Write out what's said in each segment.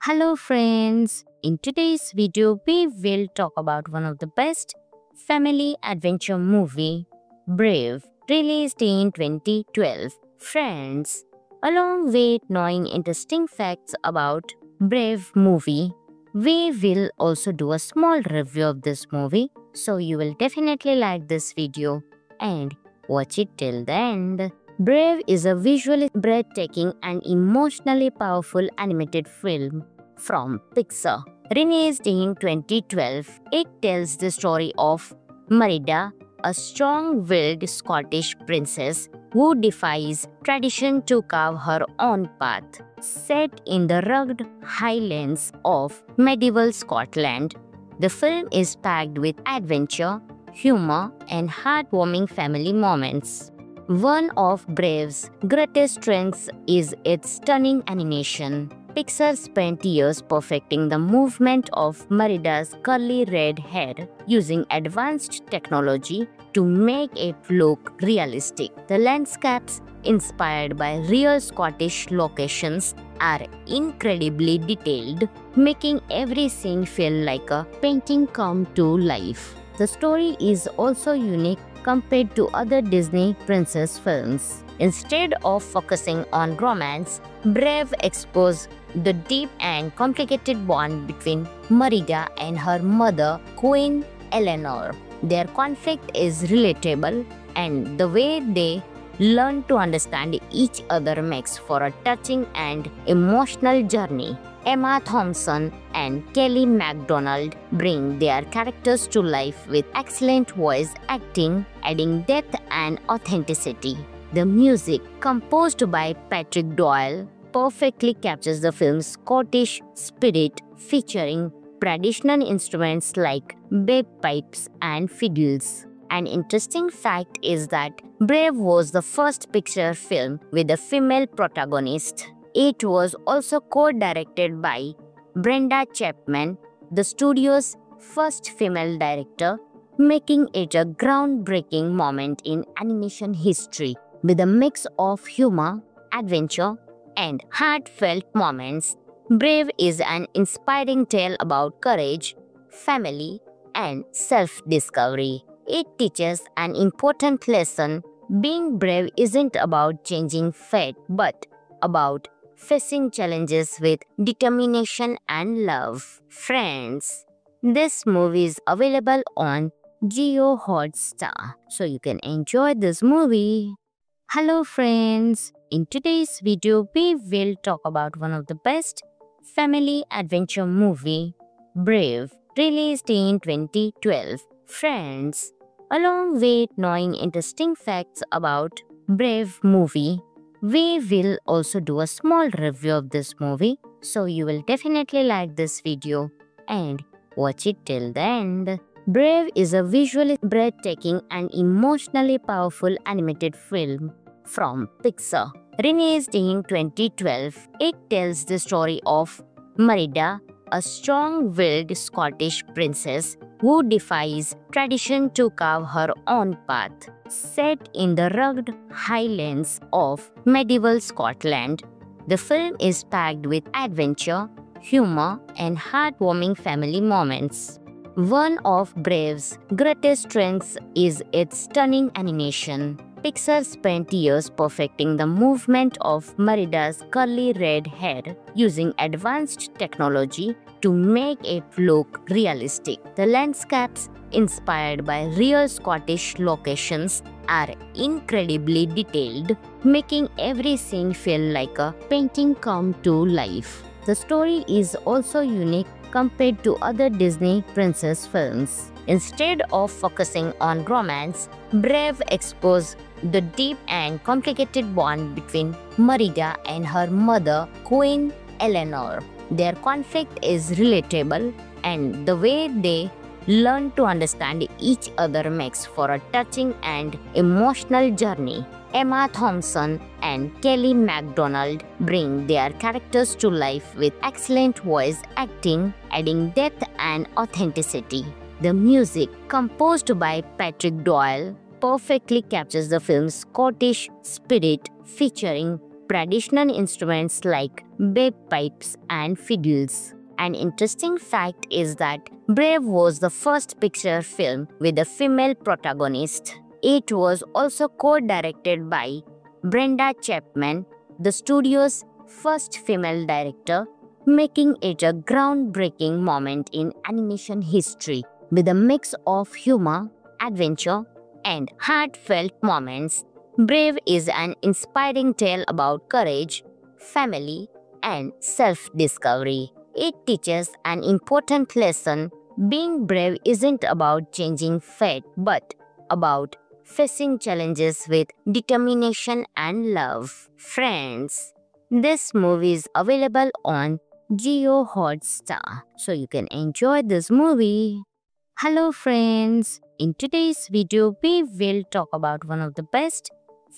Hello friends, in today's video we will talk about one of the best family adventure movie, Brave, released in 2012. Friends, along with knowing interesting facts about Brave movie, we will also do a small review of this movie, so you will definitely like this video and watch it till the end. Brave is a visually breathtaking and emotionally powerful animated film from Pixar. Released in 2012, it tells the story of Merida, a strong-willed Scottish princess who defies tradition to carve her own path. Set in the rugged highlands of medieval Scotland, the film is packed with adventure, humor, and heartwarming family moments. One of Brave's greatest strengths is its stunning animation. Pixar spent years perfecting the movement of Merida's curly red hair using advanced technology to make it look realistic. The landscapes, inspired by real Scottish locations, are incredibly detailed, making every scene feel like a painting come to life. The story is also unique compared to other Disney princess films. Instead of focusing on romance, Brave explores the deep and complicated bond between Merida and her mother, Queen Eleanor. Their conflict is relatable, and the way they learn to understand each other makes for a touching and emotional journey. Emma Thompson and Kelly MacDonald bring their characters to life with excellent voice acting, adding depth and authenticity. The music, composed by Patrick Doyle, perfectly captures the film's Scottish spirit, featuring traditional instruments like bagpipes and fiddles. An interesting fact is that Brave was the first Pixar film with a female protagonist. It was also co-directed by Brenda Chapman, the studio's first female director, making it a groundbreaking moment in animation history. With a mix of humor, adventure, and heartfelt moments, Brave is an inspiring tale about courage, family, and self-discovery. It teaches an important lesson: being brave isn't about changing fate, but about facing challenges with determination and love. Friends, this movie is available on Jio Hotstar, so you can enjoy this movie. Hello friends, in today's video we will talk about one of the best family adventure movie, Brave, released in 2012. Friends, along with knowing interesting facts about Brave movie, we will also do a small review of this movie, so you will definitely like this video and watch it till the end. Brave is a visually breathtaking and emotionally powerful animated film from Pixar. Released in 2012, it tells the story of Merida, a strong-willed Scottish princess who defies tradition to carve her own path. Set in the rugged highlands of medieval Scotland, the film is packed with adventure, humor, and heartwarming family moments. One of Brave's greatest strengths is its stunning animation. Pixar spent years perfecting the movement of Merida's curly red hair using advanced technology to make it look realistic. The landscapes, inspired by real Scottish locations, are incredibly detailed, making every scene feel like a painting come to life. The story is also unique compared to other Disney princess films. Instead of focusing on romance, Brave explores the deep and complicated bond between Merida and her mother, Queen Eleanor. Their conflict is relatable, and the way they learn to understand each other makes for a touching and emotional journey. Emma Thompson and Kelly MacDonald bring their characters to life with excellent voice acting, adding depth and authenticity. The music, composed by Patrick Doyle, perfectly captures the film's Scottish spirit, featuring traditional instruments like bagpipes and fiddles. An interesting fact is that Brave was the first Pixar film with a female protagonist. It was also co-directed by Brenda Chapman, the studio's first female director, making it a groundbreaking moment in animation history. With a mix of humor, adventure, and heartfelt moments, Brave is an inspiring tale about courage, family, and self-discovery. It teaches an important lesson. Being brave isn't about changing fate, but about facing challenges with determination and love. Friends, this movie is available on Jio Hotstar, so you can enjoy this movie. Hello friends, in today's video we will talk about one of the best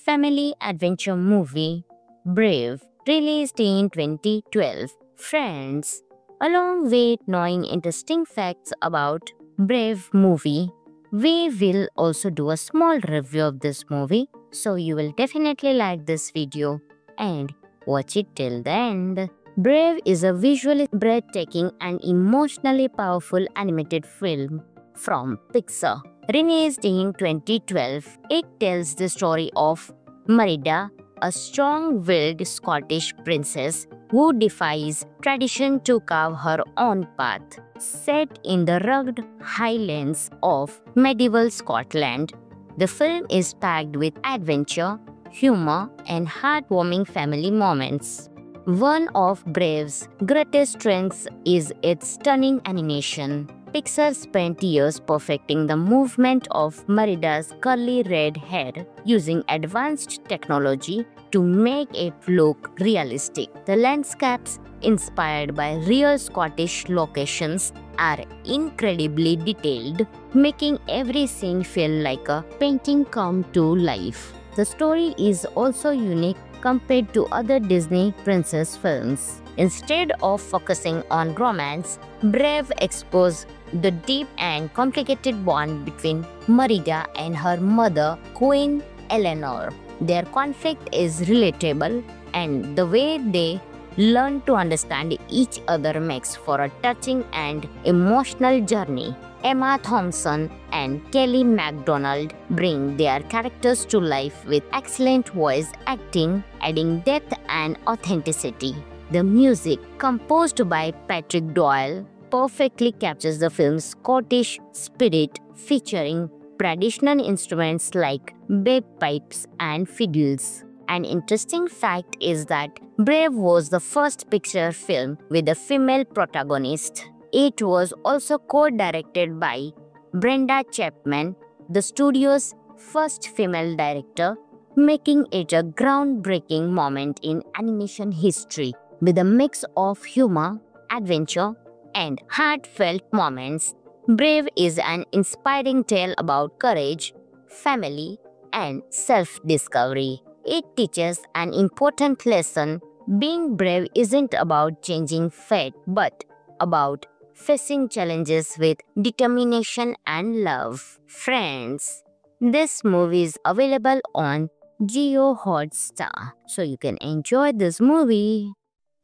family adventure movie, Brave, released in 2012. Friends, along with knowing interesting facts about Brave movie, we will also do a small review of this movie, so you will definitely like this video and watch it till the end. Brave is a visually breathtaking and emotionally powerful animated film from Pixar. Released in 2012, it tells the story of Merida, a strong-willed Scottish princess who defies tradition to carve her own path. Set in the rugged highlands of medieval Scotland, the film is packed with adventure, humor, and heartwarming family moments. One of Brave's greatest strengths is its stunning animation. Pixar spent years perfecting the movement of Merida's curly red hair using advanced technology to make it look realistic. The landscapes, inspired by real Scottish locations, are incredibly detailed, making every scene feel like a painting come to life. The story is also unique compared to other Disney princess films. Instead of focusing on romance, Brave explores the deep and complicated bond between Merida and her mother, Queen Eleanor. Their conflict is relatable, and the way they learn to understand each other makes for a touching and emotional journey. Emma Thompson and Kelly MacDonald bring their characters to life with excellent voice acting, adding depth and authenticity. The music, composed by Patrick Doyle, perfectly captures the film's Scottish spirit, featuring traditional instruments like bagpipes and fiddles. An interesting fact is that Brave was the first Pixar film with a female protagonist. It was also co-directed by Brenda Chapman, the studio's first female director, making it a groundbreaking moment in animation history. With a mix of humor, adventure, and heartfelt moments, Brave is an inspiring tale about courage, family, and self-discovery. It teaches an important lesson. Being brave isn't about changing fate, but about facing challenges with determination and love. Friends, this movie is available on Jio Hotstar, so you can enjoy this movie.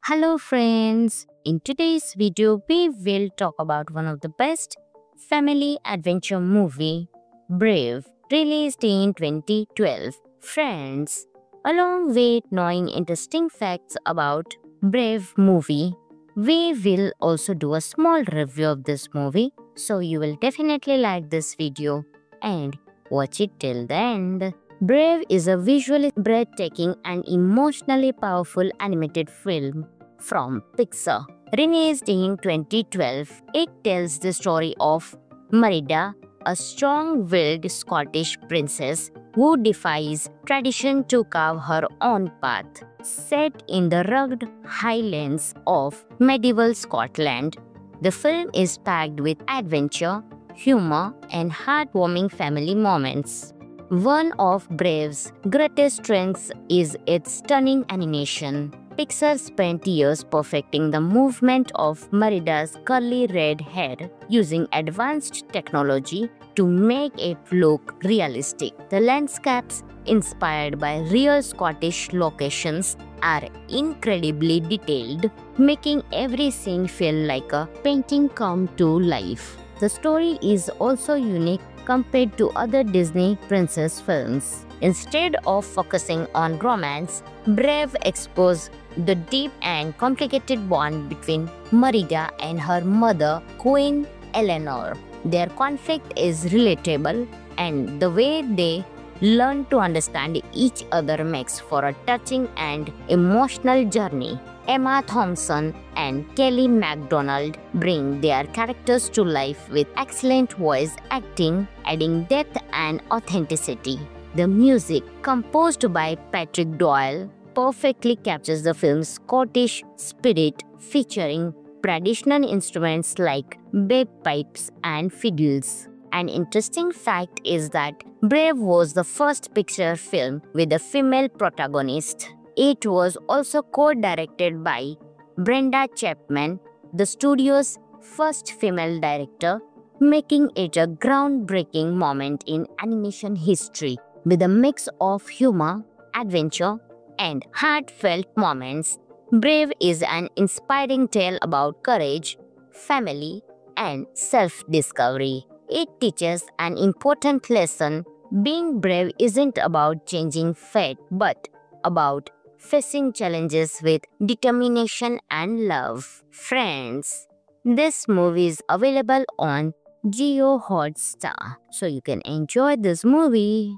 Hello friends, in today's video we will talk about one of the best family adventure movie, Brave, released in 2012. Friends, along with knowing interesting facts about Brave movie, we will also do a small review of this movie, so you will definitely like this video and watch it till the end. Brave is a visually breathtaking and emotionally powerful animated film from Pixar. Released in 2012, it tells the story of Merida, a strong-willed Scottish princess who defies tradition to carve her own path. Set in the rugged highlands of medieval Scotland, the film is packed with adventure, humor, and heartwarming family moments. One of Brave's greatest strengths is its stunning animation. Pixar spent years perfecting the movement of Merida's curly red hair using advanced technology to make it look realistic. The landscapes, inspired by real Scottish locations, are incredibly detailed, making every scene feel like a painting come to life. The story is also unique compared to other Disney princess films. Instead of focusing on romance, Brave explores the deep and complicated bond between Merida and her mother, Queen Eleanor. Their conflict is relatable, and the way they learn to understand each other makes for a touching and emotional journey. Emma Thompson and Kelly MacDonald bring their characters to life with excellent voice acting, adding depth and authenticity. The music, composed by Patrick Doyle, perfectly captures the film's Scottish spirit, featuring traditional instruments like bagpipes and fiddles. An interesting fact is that Brave was the first Pixar film with a female protagonist. It was also co-directed by Brenda Chapman, the studio's first female director, making it a groundbreaking moment in animation history. With a mix of humor, adventure, and heartfelt moments, Brave is an inspiring tale about courage, family, and self-discovery. It teaches an important lesson. Being brave isn't about changing fate, but about facing challenges with determination and love. Friends, this movie is available on Jio Hotstar, so you can enjoy this movie.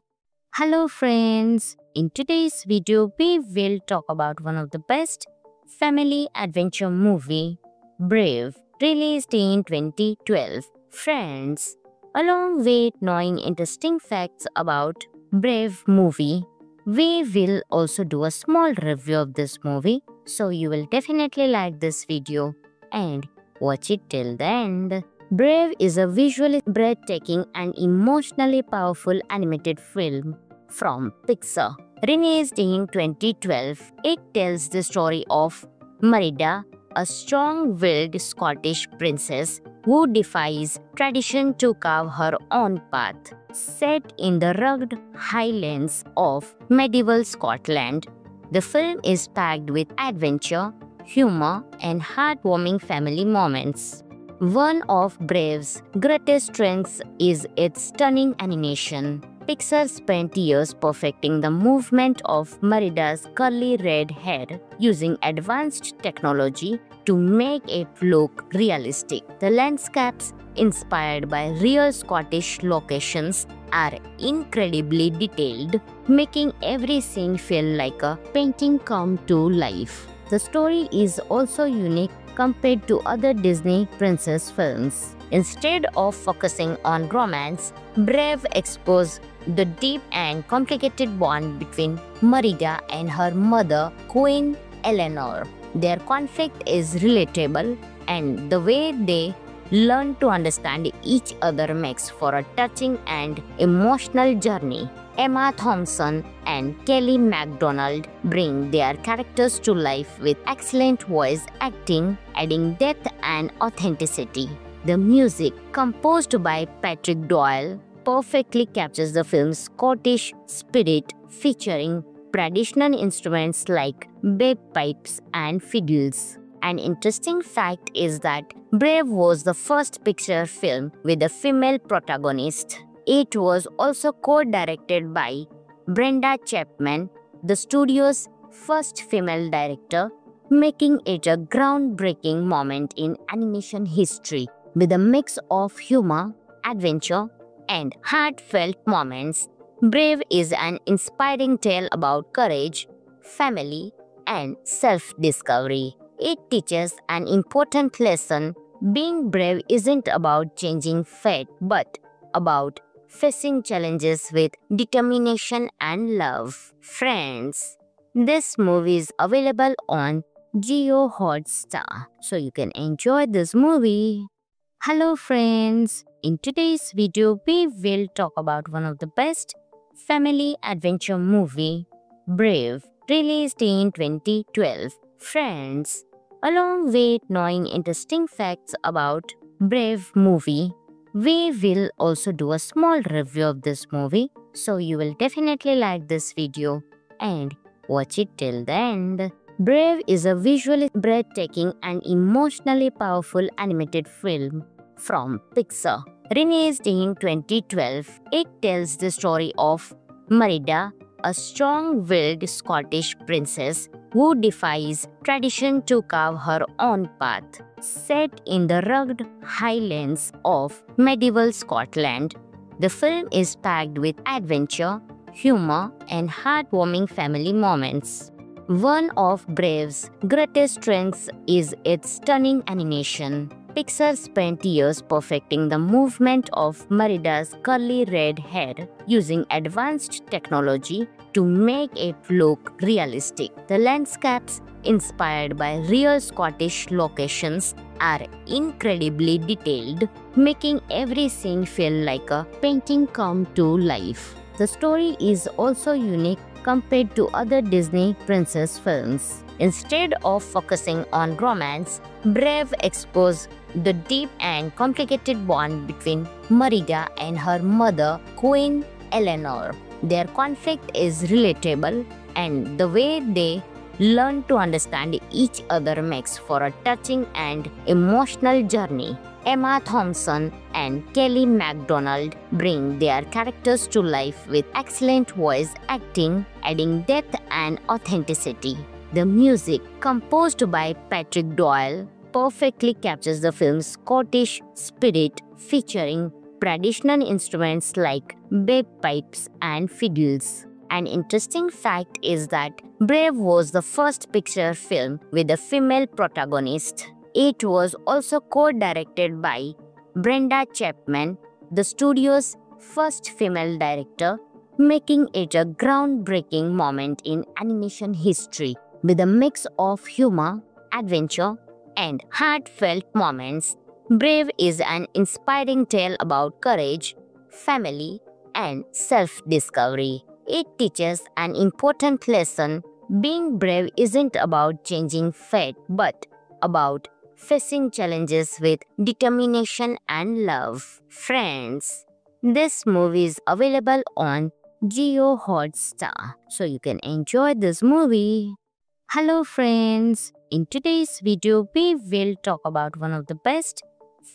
Hello friends, in today's video we will talk about one of the best family adventure movie, Brave, released in 2012. Friends, along with knowing interesting facts about Brave movie, we will also do a small review of this movie, so you will definitely like this video and watch it till the end. Brave is a visually breathtaking and emotionally powerful animated film from Pixar. Released in 2012, it tells the story of Merida, a strong-willed Scottish princess who defies tradition to carve her own path. Set in the rugged highlands of medieval Scotland, the film is packed with adventure, humor, and heartwarming family moments. One of Brave's greatest strengths is its stunning animation. Pixar spent years perfecting the movement of Merida's curly red hair using advanced technology to make it look realistic. The landscapes, inspired by real Scottish locations, are incredibly detailed, making every scene feel like a painting come to life. The story is also unique compared to other Disney princess films. Instead of focusing on romance, Brave explores the deep and complicated bond between Merida and her mother, Queen Eleanor. Their conflict is relatable, and the way they learn to understand each other makes for a touching and emotional journey. Emma Thompson and Kelly MacDonald bring their characters to life with excellent voice acting, adding depth and authenticity. The music, composed by Patrick Doyle, perfectly captures the film's Scottish spirit, featuring traditional instruments like bagpipes and fiddles. An interesting fact is that Brave was the first Pixar film with a female protagonist. It was also co-directed by Brenda Chapman, the studio's first female director, making it a groundbreaking moment in animation history. With a mix of humor, adventure, and heartfelt moments, Brave is an inspiring tale about courage, family, and self-discovery. It teaches an important lesson. Being brave isn't about changing fate, but about facing challenges with determination and love. Friends, this movie is available on Jio Hotstar, so you can enjoy this movie. Hello friends, in today's video we will talk about one of the best family adventure movie, Brave, released in 2012. Friends, along with knowing interesting facts about Brave movie, we will also do a small review of this movie, so you will definitely like this video and watch it till the end. Brave is a visually breathtaking and emotionally powerful animated film from Pixar. Released in 2012, it tells the story of Merida, a strong-willed Scottish princess who defies tradition to carve her own path. Set in the rugged highlands of medieval Scotland, the film is packed with adventure, humor, and heartwarming family moments. One of Brave's greatest strengths is its stunning animation. Pixar spent years perfecting the movement of Merida's curly red hair using advanced technology to make it look realistic. The landscapes, inspired by real Scottish locations, are incredibly detailed, making every scene feel like a painting come to life. The story is also unique compared to other Disney princess films. Instead of focusing on romance, Brave explores the deep and complicated bond between Merida and her mother, Queen Eleanor. Their conflict is relatable, and the way they learn to understand each other makes for a touching and emotional journey. Emma Thompson and Kelly MacDonald bring their characters to life with excellent voice acting, adding depth and authenticity. The music, composed by Patrick Doyle, perfectly captures the film's Scottish spirit, featuring traditional instruments like bagpipes and fiddles. An interesting fact is that Brave was the first Pixar film with a female protagonist. It was also co-directed by Brenda Chapman, the studio's first female director, making it a groundbreaking moment in animation history. With a mix of humor, adventure, and heartfelt moments, Brave is an inspiring tale about courage, family, and self-discovery. It teaches an important lesson. Being brave isn't about changing fate, but about facing challenges with determination and love. Friends, this movie is available on Jio Hotstar, so you can enjoy this movie. Hello friends, in today's video we will talk about one of the best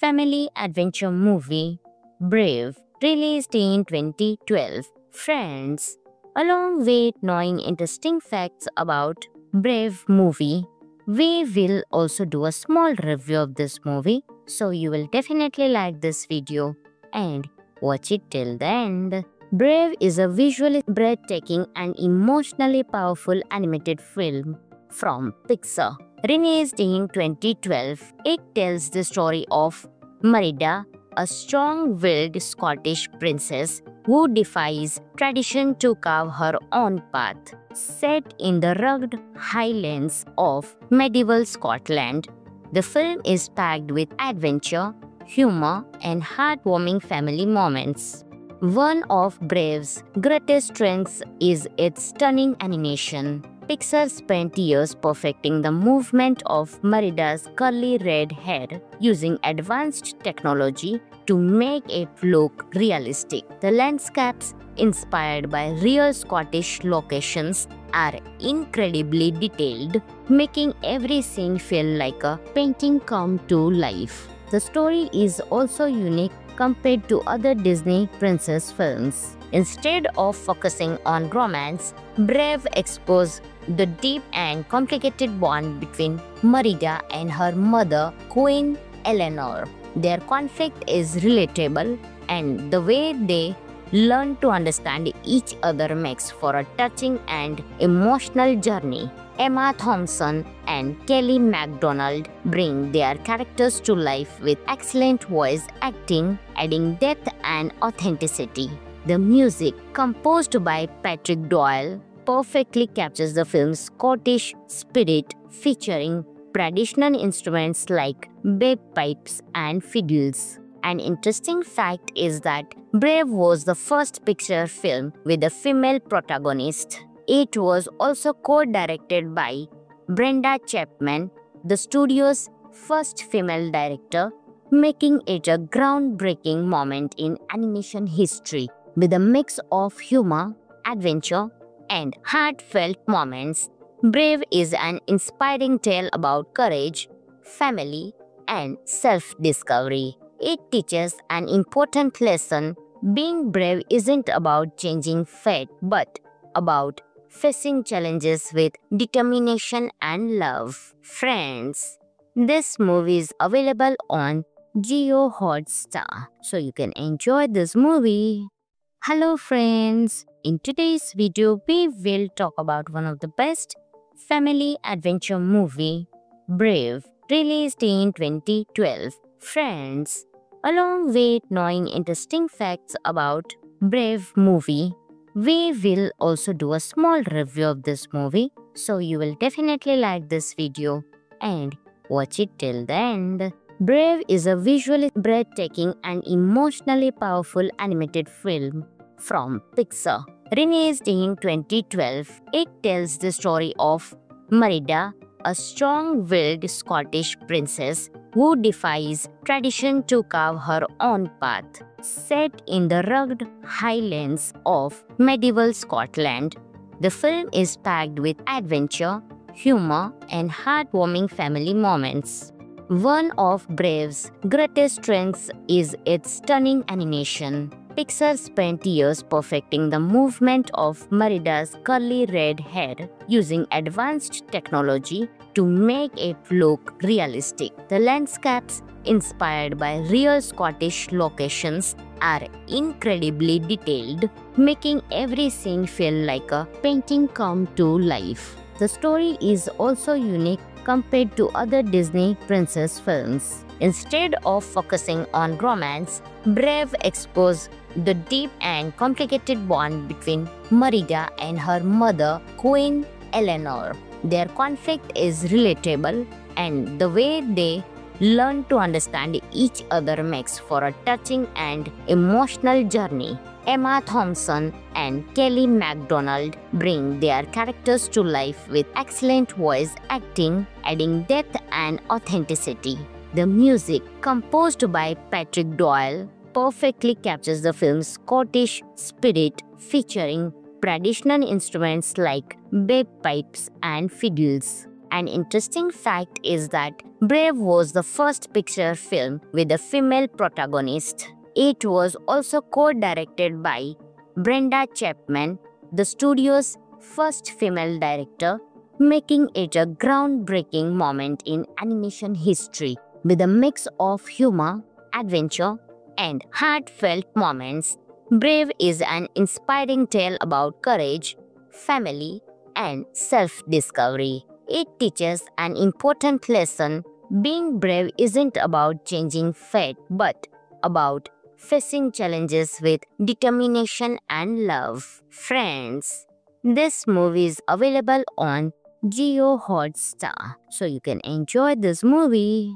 family adventure movie, Brave, released in 2012. Friends, along with knowing interesting facts about Brave movie, we will also do a small review of this movie, so you will definitely like this video and watch it till the end. Brave is a visually breathtaking and emotionally powerful animated film from Pixar. Released in 2012, it tells the story of Merida, a strong-willed Scottish princess who defies tradition to carve her own path. Set in the rugged highlands of medieval Scotland, the film is packed with adventure, humor, and heartwarming family moments. One of Brave's greatest strengths is its stunning animation. Pixar spent years perfecting the movement of Merida's curly red hair using advanced technology to make it look realistic. The landscapes, inspired by real Scottish locations, are incredibly detailed, making every scene feel like a painting come to life. The story is also unique compared to other Disney princess films. Instead of focusing on romance, Brave explores the deep and complicated bond between Merida and her mother, Queen Eleanor. Their conflict is relatable, and the way they learn to understand each other makes for a touching and emotional journey. Emma Thompson and Kelly MacDonald bring their characters to life with excellent voice acting, adding depth and authenticity. The music, composed by Patrick Doyle, perfectly captures the film's Scottish spirit, featuring traditional instruments like bagpipes and fiddles. An interesting fact is that Brave was the first Pixar film with a female protagonist. It was also co-directed by Brenda Chapman, the studio's first female director, making it a groundbreaking moment in animation history. With a mix of humor, adventure, and heartfelt moments. Brave is an inspiring tale about courage, family, and self-discovery. It teaches an important lesson. Being brave isn't about changing fate, but about facing challenges with determination and love. Friends, this movie is available on Jio Hotstar, so you can enjoy this movie. Hello friends, in today's video we will talk about one of the best family adventure movie, Brave, released in 2012. Friends, along with knowing interesting facts about Brave movie, we will also do a small review of this movie, so you will definitely like this video and watch it till the end. Brave is a visually breathtaking and emotionally powerful animated film from Pixar. Released in 2012, it tells the story of Merida, a strong-willed Scottish princess who defies tradition to carve her own path. Set in the rugged highlands of medieval Scotland, the film is packed with adventure, humor, and heartwarming family moments. One of Brave's greatest strengths is its stunning animation. Pixar spent years perfecting the movement of Merida's curly red hair using advanced technology to make it look realistic. The landscapes, inspired by real Scottish locations, are incredibly detailed, making every scene feel like a painting come to life. The story is also unique compared to other Disney princess films. Instead of focusing on romance, Brave explores the deep and complicated bond between Merida and her mother, Queen Eleanor. Their conflict is relatable, and the way they learn to understand each other makes for a touching and emotional journey. Emma Thompson and Kelly MacDonald bring their characters to life with excellent voice acting, adding depth and authenticity. The music, composed by Patrick Doyle, perfectly captures the film's Scottish spirit, featuring traditional instruments like bagpipes and fiddles. An interesting fact is that Brave was the first Pixar film with a female protagonist. It was also co-directed by Brenda Chapman, the studio's first female director, making it a groundbreaking moment in animation history. With a mix of humor, adventure, and heartfelt moments, Brave is an inspiring tale about courage, family, and self-discovery. It teaches an important lesson. Being brave isn't about changing fate, but about facing challenges with determination and love. Friends, this movie is available on Jio Hotstar, so you can enjoy this movie.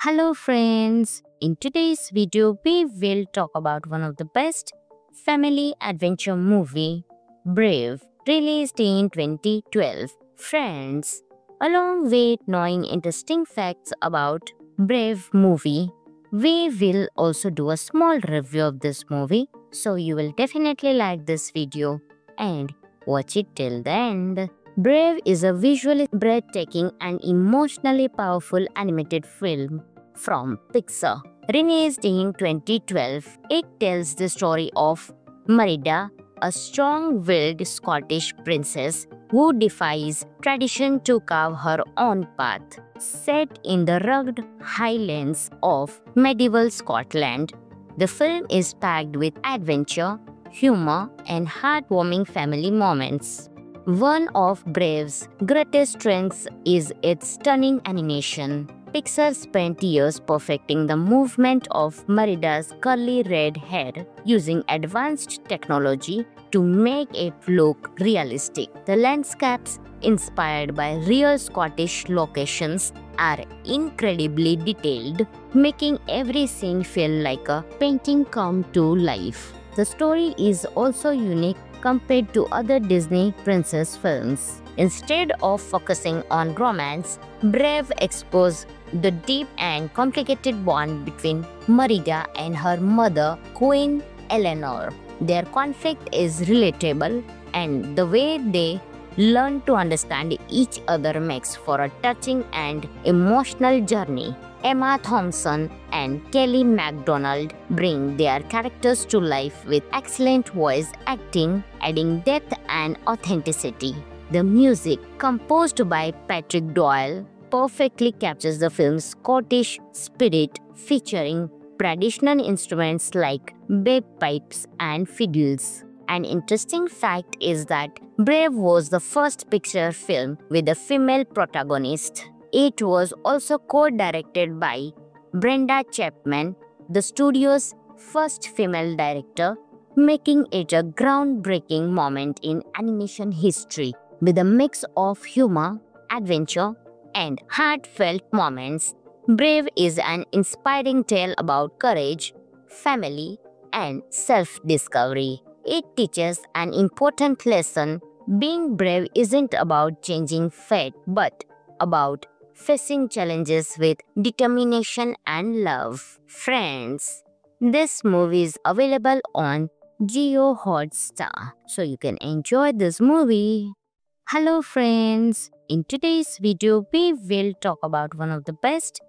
Hello friends, in today's video we will talk about one of the best family adventure movie, Brave, released in 2012. Friends, along with knowing interesting facts about Brave movie, we will also do a small review of this movie, so you will definitely like this video and watch it till the end. Brave is a visually breathtaking and emotionally powerful animated film from Pixar. Released in 2012, it tells the story of Merida, a strong-willed Scottish princess who defies tradition to carve her own path. Set in the rugged highlands of medieval Scotland, the film is packed with adventure, humor, and heartwarming family moments. One of Brave's greatest strengths is its stunning animation. Pixar spent years perfecting the movement of Merida's curly red hair using advanced technology to make it look realistic. The landscapes, inspired by real Scottish locations, are incredibly detailed, making every scene feel like a painting come to life. The story is also unique compared to other Disney princess films. Instead of focusing on romance, Brave explores the deep and complicated bond between Merida and her mother, Queen Eleanor. Their conflict is relatable, and the way they learn to understand each other makes for a touching and emotional journey. Emma Thompson and Kelly MacDonald bring their characters to life with excellent voice acting, adding depth and authenticity. The music, composed by Patrick Doyle, perfectly captures the film's Scottish spirit, featuring traditional instruments like bagpipes and fiddles. An interesting fact is that Brave was the first Pixar film with a female protagonist. It was also co-directed by Brenda Chapman, the studio's first female director, making it a groundbreaking moment in animation history. With a mix of humor, adventure, and heartfelt moments, Brave is an inspiring tale about courage, family, and self-discovery. It teaches an important lesson. Being brave isn't about changing fate, but about facing challenges with determination and love. Friends, this movie is available on Jio Hotstar, so you can enjoy this movie. Hello friends, in today's video we will talk about one of the best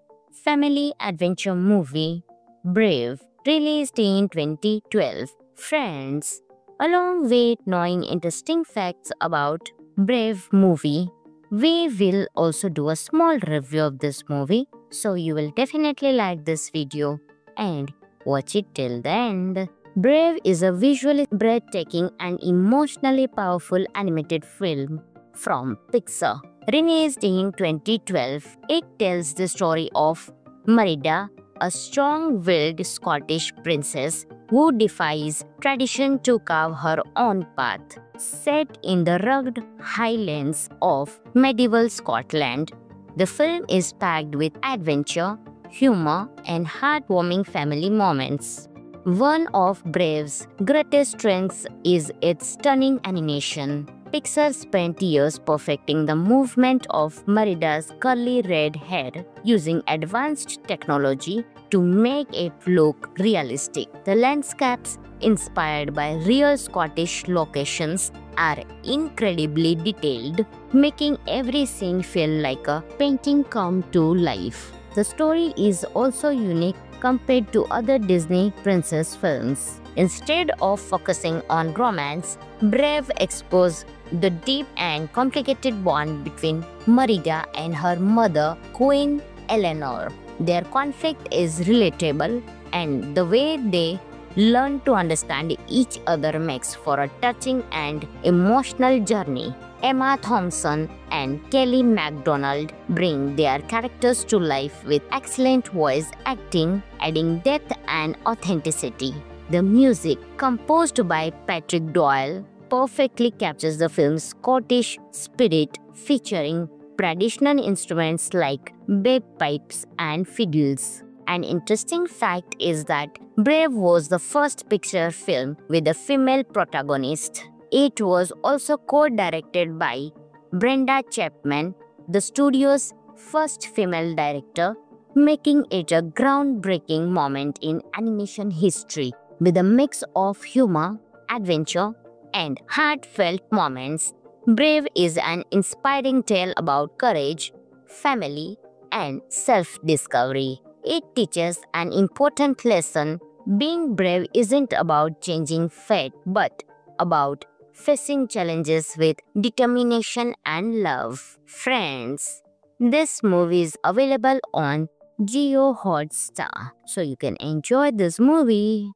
family adventure movie, Brave, released in 2012. Friends, along with knowing interesting facts about Brave movie, we will also do a small review of this movie, so you will definitely like this video and watch it till the end. Brave is a visually breathtaking and emotionally powerful animated film from Pixar. Released in 2012, it tells the story of Merida, a strong-willed Scottish princess who defies tradition to carve her own path. Set in the rugged highlands of medieval Scotland, the film is packed with adventure, humor, and heartwarming family moments. One of Brave's greatest strengths is its stunning animation. Pixar spent years perfecting the movement of Merida's curly red hair using advanced technology to make it look realistic. The landscapes, inspired by real Scottish locations, are incredibly detailed, making every scene feel like a painting come to life. The story is also unique compared to other Disney princess films. Instead of focusing on romance, Brave explores the deep and complicated bond between Merida and her mother, Queen Eleanor. Their conflict is relatable, and the way they learn to understand each other makes for a touching and emotional journey. Emma Thompson and Kelly MacDonald bring their characters to life with excellent voice acting, adding depth and authenticity. The music, composed by Patrick Doyle, perfectly captures the film's Scottish spirit, featuring traditional instruments like bagpipes and fiddles. An interesting fact is that Brave was the first Pixar film with a female protagonist. It was also co-directed by Brenda Chapman, the studio's first female director, making it a groundbreaking moment in animation history. With a mix of humor, adventure, and heartfelt moments, Brave is an inspiring tale about courage, family, and self-discovery. It teaches an important lesson. Being brave isn't about changing fate, but about facing challenges with determination and love. Friends, this movie is available on Jio Hotstar, so you can enjoy this movie.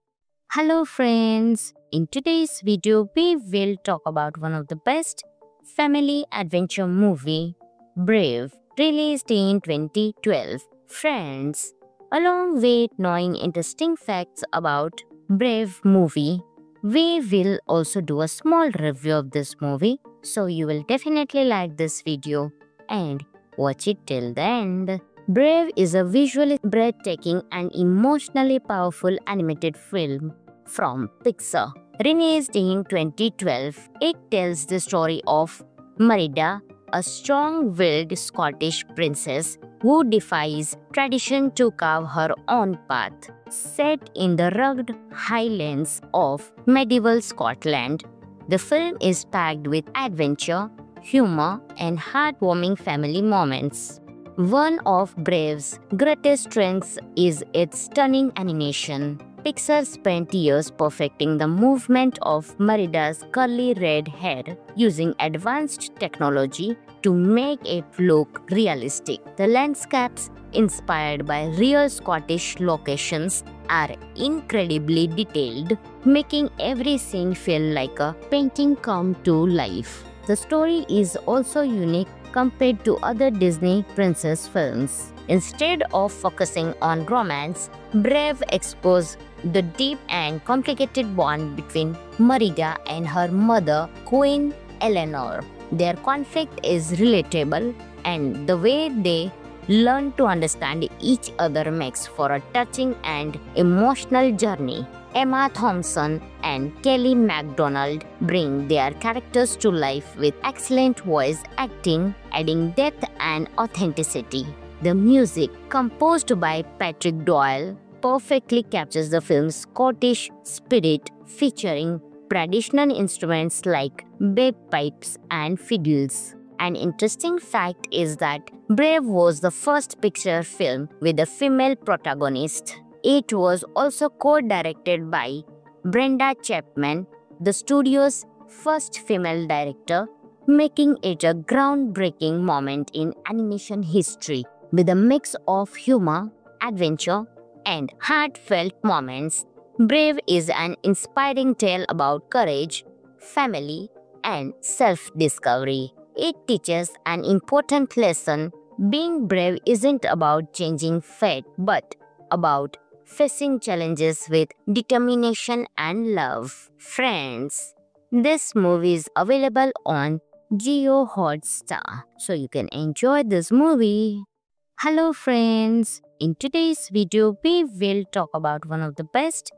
Hello friends, in today's video we will talk about one of the best family adventure movie, Brave, released in 2012. Friends, along with knowing interesting facts about Brave movie, we will also do a small review of this movie, so you will definitely like this video and watch it till the end. Brave is a visually breathtaking and emotionally powerful animated film from Pixar. Released in 2012, it tells the story of Merida, a strong-willed Scottish princess who defies tradition to carve her own path. Set in the rugged highlands of medieval Scotland, The film is packed with adventure, humor, and heartwarming family moments. One of Brave's greatest strengths is its stunning animation. Pixar spent years perfecting the movement of Merida's curly red hair using advanced technology to make it look realistic. The landscapes, inspired by real Scottish locations, are incredibly detailed, making every scene feel like a painting come to life. The story is also unique compared to other Disney princess films. Instead of focusing on romance, Brave explores the deep and complicated bond between Merida and her mother, Queen Eleanor. Their conflict is relatable, and the way they learn to understand each other makes for a touching and emotional journey. Emma Thompson and Kelly MacDonald bring their characters to life with excellent voice acting, adding depth and authenticity. The music, composed by Patrick Doyle, perfectly captures the film's Scottish spirit, featuring traditional instruments like bagpipes and fiddles. An interesting fact is that Brave was the first Pixar film with a female protagonist. It was also co-directed by Brenda Chapman, the studio's first female director, making it a groundbreaking moment in animation history. With a mix of humor, adventure, and heartfelt moments, Brave is an inspiring tale about courage, family, and self-discovery. It teaches an important lesson. Being brave isn't about changing fate, but about facing challenges with determination and love. Friends, this movie is available on Jio Hotstar, so you can enjoy this movie. Hello friends, in today's video we will talk about one of the best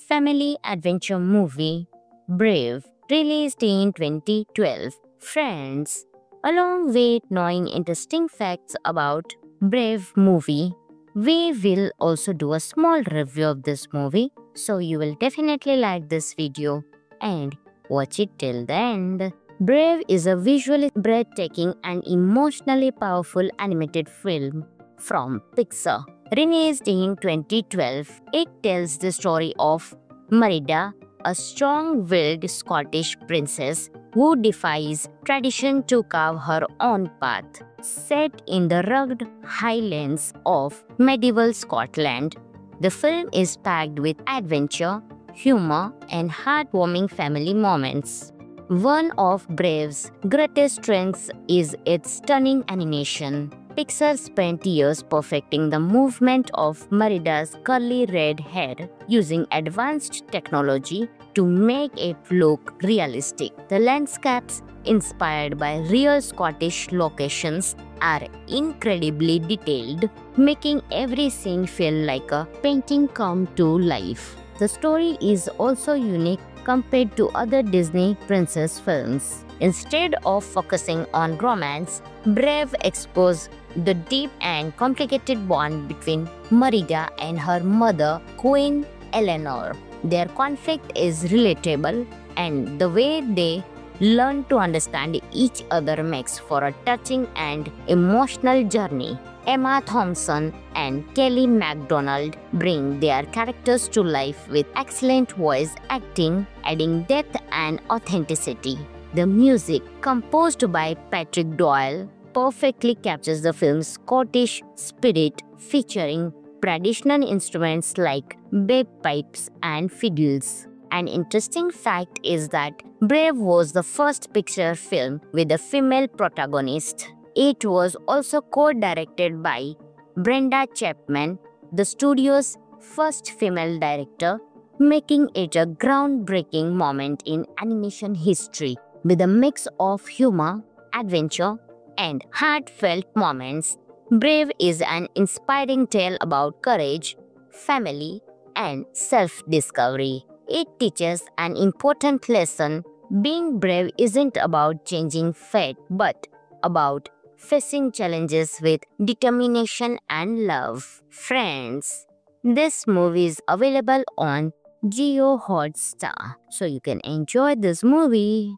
family adventure movie, Brave, released in 2012. Friends, along with knowing interesting facts about Brave movie, we will also do a small review of this movie, so you will definitely like this video and watch it till the end. Brave is a visually breathtaking and emotionally powerful animated film from Pixar. Released in 2012, it tells the story of Merida, a strong-willed Scottish princess who defies tradition to carve her own path. Set in the rugged highlands of medieval Scotland, the film is packed with adventure, humor, and heartwarming family moments. One of Brave's greatest strengths is its stunning animation. Pixar spent years perfecting the movement of Merida's curly red hair using advanced technology to make it look realistic. The landscapes, inspired by real Scottish locations, are incredibly detailed, making every scene feel like a painting come to life. The story is also unique compared to other Disney princess films. Instead of focusing on romance, Brave explores the deep and complicated bond between Merida and her mother, Queen Eleanor. Their conflict is relatable, and the way they learn to understand each other makes for a touching and emotional journey. Emma Thompson and Kelly MacDonald bring their characters to life with excellent voice acting, adding depth and authenticity. The music, composed by Patrick Doyle, perfectly captures the film's Scottish spirit, featuring traditional instruments like bagpipes and fiddles. An interesting fact is that Brave was the first Pixar film with a female protagonist. It was also co-directed by Brenda Chapman, the studio's first female director, making it a groundbreaking moment in animation history. With a mix of humor, adventure, and heartfelt moments, Brave is an inspiring tale about courage, family, and self-discovery. It teaches an important lesson. Being brave isn't about changing fate, but about facing challenges with determination and love. Friends, this movie is available on Jio Hotstar, so you can enjoy this movie.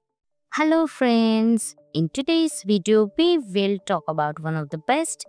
Hello friends, in today's video we will talk about one of the best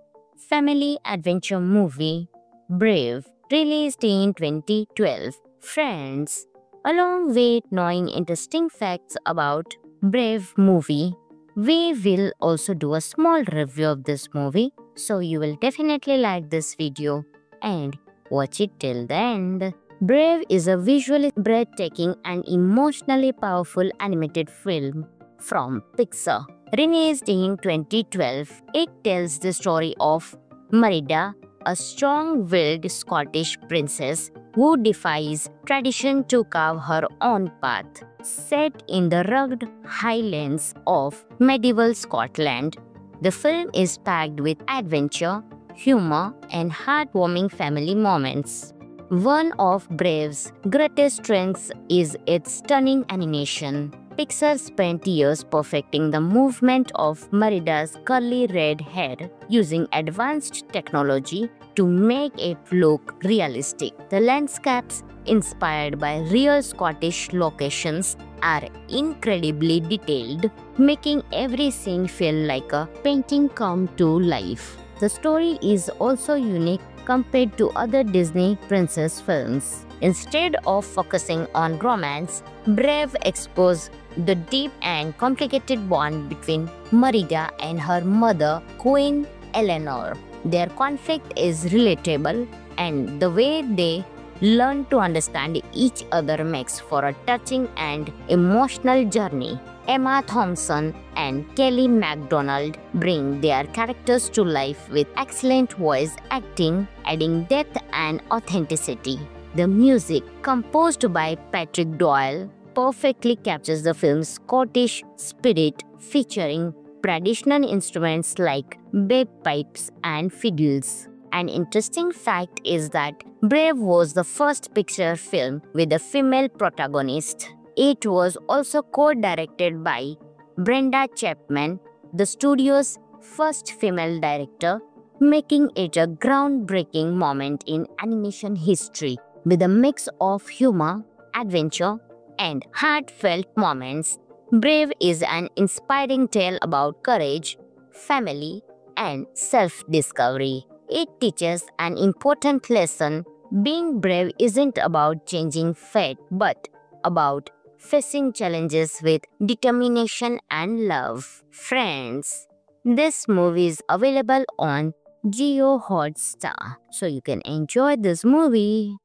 family adventure movie, Brave, released in 2012. Friends, along with knowing interesting facts about Brave movie, we will also do a small review of this movie, so you will definitely like this video and watch it till the end. Brave is a visually breathtaking and emotionally powerful animated film from Pixar. Released in 2012, it tells the story of Merida, a strong-willed Scottish princess who defies tradition to carve her own path. Set in the rugged highlands of medieval Scotland, the film is packed with adventure, humor, and heartwarming family moments. One of Brave's greatest strengths is its stunning animation. Pixar spent years perfecting the movement of Merida's curly red hair using advanced technology to make it look realistic. The landscapes, inspired by real Scottish locations, are incredibly detailed, making every scene feel like a painting come to life. The story is also unique compared to other Disney princess films. Instead of focusing on romance, Brave explores the deep and complicated bond between Merida and her mother, Queen Eleanor. Their conflict is relatable, and the way they learn to understand each other makes for a touching and emotional journey. Emma Thompson and Kelly MacDonald bring their characters to life with excellent voice acting, adding depth and authenticity. The music, composed by Patrick Doyle, perfectly captures the film's Scottish spirit, featuring traditional instruments like bagpipes and fiddles. An interesting fact is that Brave was the first Pixar film with a female protagonist. It was also co-directed by Brenda Chapman, the studio's first female director, making it a groundbreaking moment in animation history. With a mix of humor, adventure, and heartfelt moments, Brave is an inspiring tale about courage, family, and self-discovery. It teaches an important lesson: being brave isn't about changing fate, but about facing challenges with determination and love. Friends, this movie is available on Jio Hotstar, so you can enjoy this movie.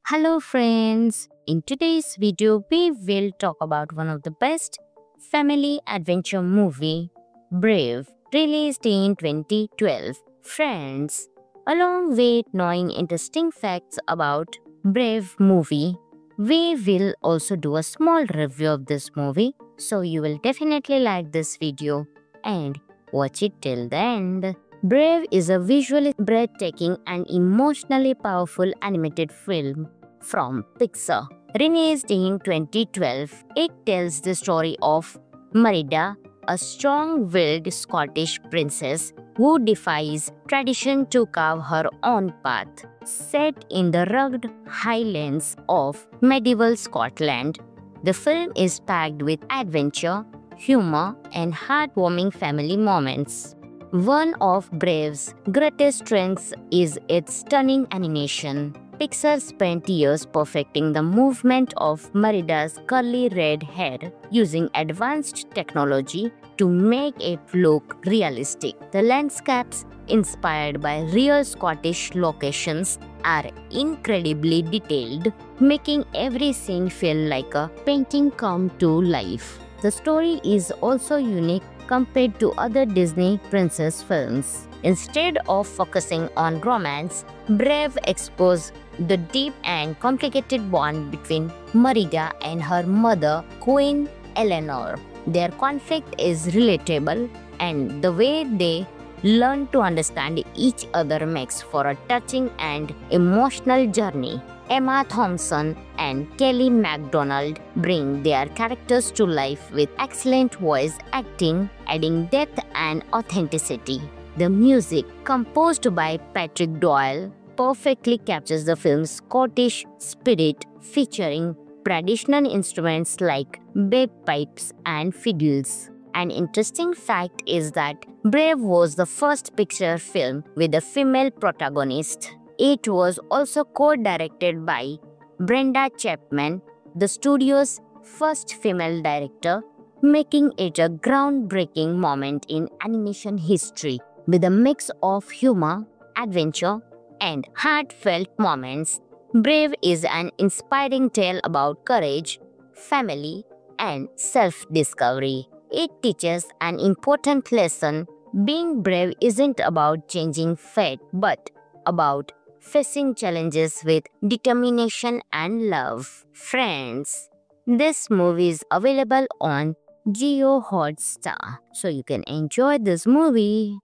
Hello friends, in today's video we will talk about one of the best family adventure movie, Brave, released in 2012. Friends, along with knowing interesting facts about Brave movie, we will also do a small review of this movie, so you will definitely like this video and watch it till the end. Brave is a visually breathtaking and emotionally powerful animated film from Pixar. Released in 2012, it tells the story of Merida, a strong-willed Scottish princess who defies tradition to carve her own path. Set in the rugged highlands of medieval Scotland, the film is packed with adventure, humor, and heartwarming family moments. One of Brave's greatest strengths is its stunning animation. Pixar spent years perfecting the movement of Merida's curly red hair using advanced technology to make it look realistic. The landscapes, inspired by real Scottish locations, are incredibly detailed, making every scene feel like a painting come to life. The story is also unique compared to other Disney princess films. Instead of focusing on romance, Brave explores the deep and complicated bond between Merida and her mother, Queen Eleanor. Their conflict is relatable, and the way they learn to understand each other makes for a touching and emotional journey. Emma Thompson and Kelly MacDonald bring their characters to life with excellent voice acting, adding depth and authenticity. The music, composed by Patrick Doyle, perfectly captures the film's Scottish spirit, featuring traditional instruments like bagpipes and fiddles. An interesting fact is that Brave was the first Pixar film with a female protagonist. It was also co-directed by Brenda Chapman, the studio's first female director, making it a groundbreaking moment in animation history. With a mix of humor, adventure, and heartfelt moments, Brave is an inspiring tale about courage, family, and self-discovery. It teaches an important lesson. Being brave isn't about changing fate, but about facing challenges with determination and love. Friends, this movie is available on Jio Hotstar, so you can enjoy this movie.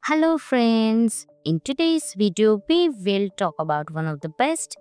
Hello friends, in today's video we will talk about one of the best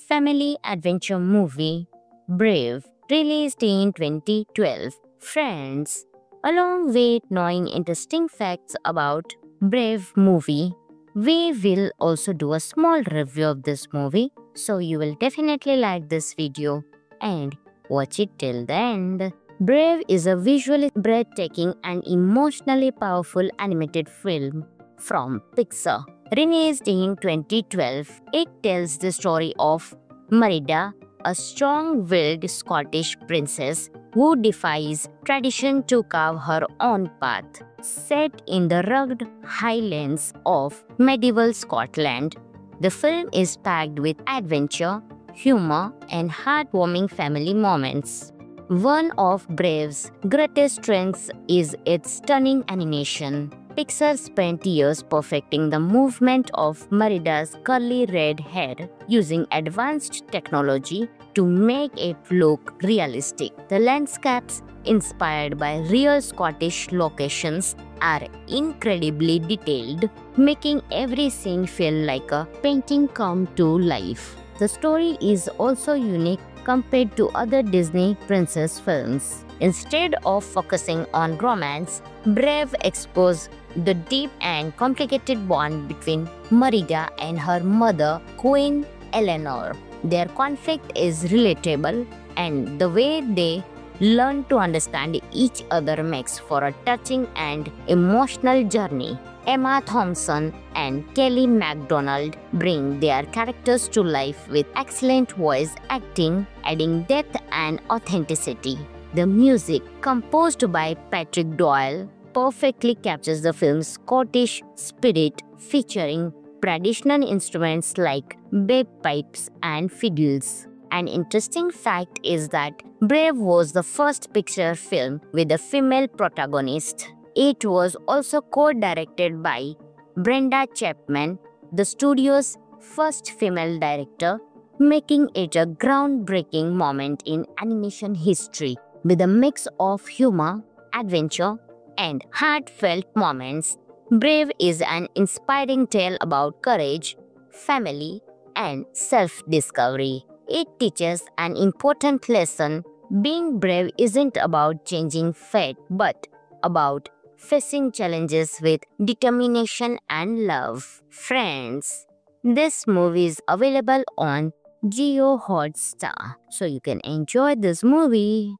family adventure movie, Brave, released in 2012. Friends, along with knowing interesting facts about Brave movie, we will also do a small review of this movie, so you will definitely like this video and watch it till the end. Brave is a visually breathtaking and emotionally powerful animated film from Pixar. Released in 2012, it tells the story of Merida, a strong-willed Scottish princess who defies tradition to carve her own path. Set in the rugged highlands of medieval Scotland, the film is packed with adventure, humor, and heartwarming family moments. One of Brave's greatest strengths is its stunning animation. Pixar spent years perfecting the movement of Merida's curly red hair using advanced technology to make it look realistic. The landscapes, inspired by real Scottish locations, are incredibly detailed, making every scene feel like a painting come to life. The story is also unique compared to other Disney princess films. Instead of focusing on romance, Brave explores the deep and complicated bond between Merida and her mother, Queen Eleanor. Their conflict is relatable, and the way they learn to understand each other makes for a touching and emotional journey. Emma Thompson and Kelly MacDonald bring their characters to life with excellent voice acting, adding depth and authenticity. The music, composed by Patrick Doyle, perfectly captures the film's Scottish spirit, featuring traditional instruments like bagpipes and fiddles. An interesting fact is that Brave was the first Pixar film with a female protagonist. It was also co-directed by Brenda Chapman, the studio's first female director, making it a groundbreaking moment in animation history. With a mix of humor, adventure, and heartfelt moments, Brave is an inspiring tale about courage, family, and self-discovery. It teaches an important lesson. Being brave isn't about changing fate, but about facing challenges with determination and love. Friends, this movie is available on Jio Hotstar, so you can enjoy this movie.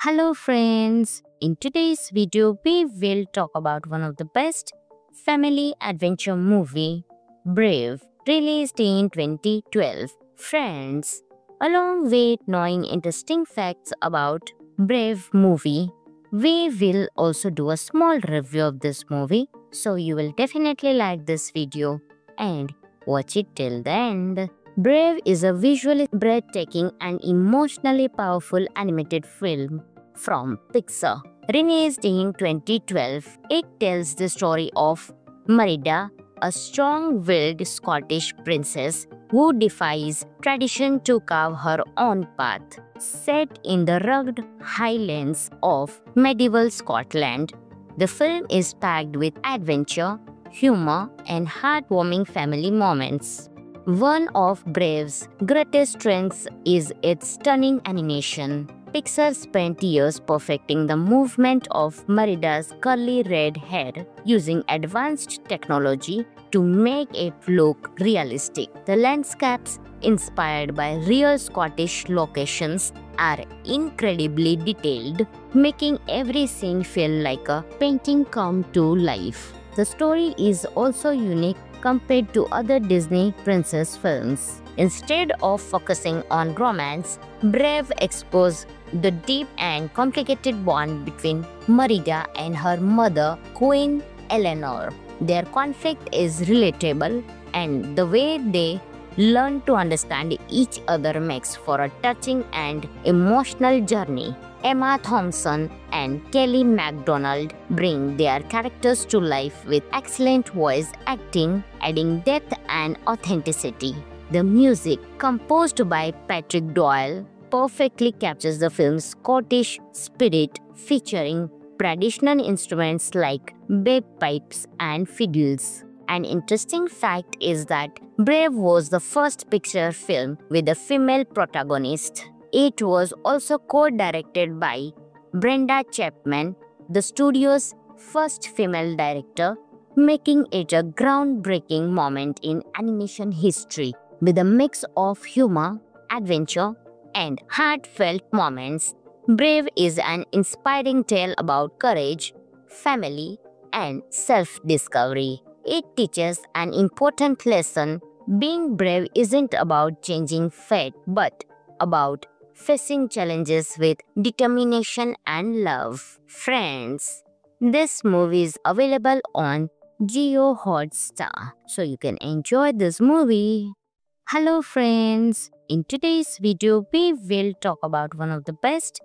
Hello friends, in today's video we will talk about one of the best family adventure movie, Brave, released in 2012. Friends, along with knowing interesting facts about Brave movie, we will also do a small review of this movie, so you will definitely like this video and watch it till the end. Brave is a visually breathtaking and emotionally powerful animated film from Pixar. Released in 2012, it tells the story of Merida, a strong-willed Scottish princess who defies tradition to carve her own path. Set in the rugged highlands of medieval Scotland, the film is packed with adventure, humor, and heartwarming family moments. One of Brave's greatest strengths is its stunning animation. Pixar spent years perfecting the movement of Merida's curly red hair using advanced technology to make it look realistic. The landscapes, inspired by real Scottish locations, are incredibly detailed, making every scene feel like a painting come to life. The story is also unique compared to other Disney princess films. Instead of focusing on romance, Brave explores the deep and complicated bond between Merida and her mother, Queen Eleanor. Their conflict is relatable, and the way they learn to understand each other makes for a touching and emotional journey. Emma Thompson and Kelly MacDonald bring their characters to life with excellent voice acting, adding depth and authenticity. The music, composed by Patrick Doyle, perfectly captures the film's Scottish spirit, featuring traditional instruments like bagpipes and fiddles. An interesting fact is that Brave was the first Pixar film with a female protagonist. It was also co-directed by Brenda Chapman, the studio's first female director, making it a groundbreaking moment in animation history. With a mix of humor, adventure, and heartfelt moments, Brave is an inspiring tale about courage, family, and self-discovery. It teaches an important lesson. Being brave isn't about changing fate, but about facing challenges with determination and love. Friends, this movie is available on Jio Hotstar, so you can enjoy this movie. Hello friends, in today's video we will talk about one of the best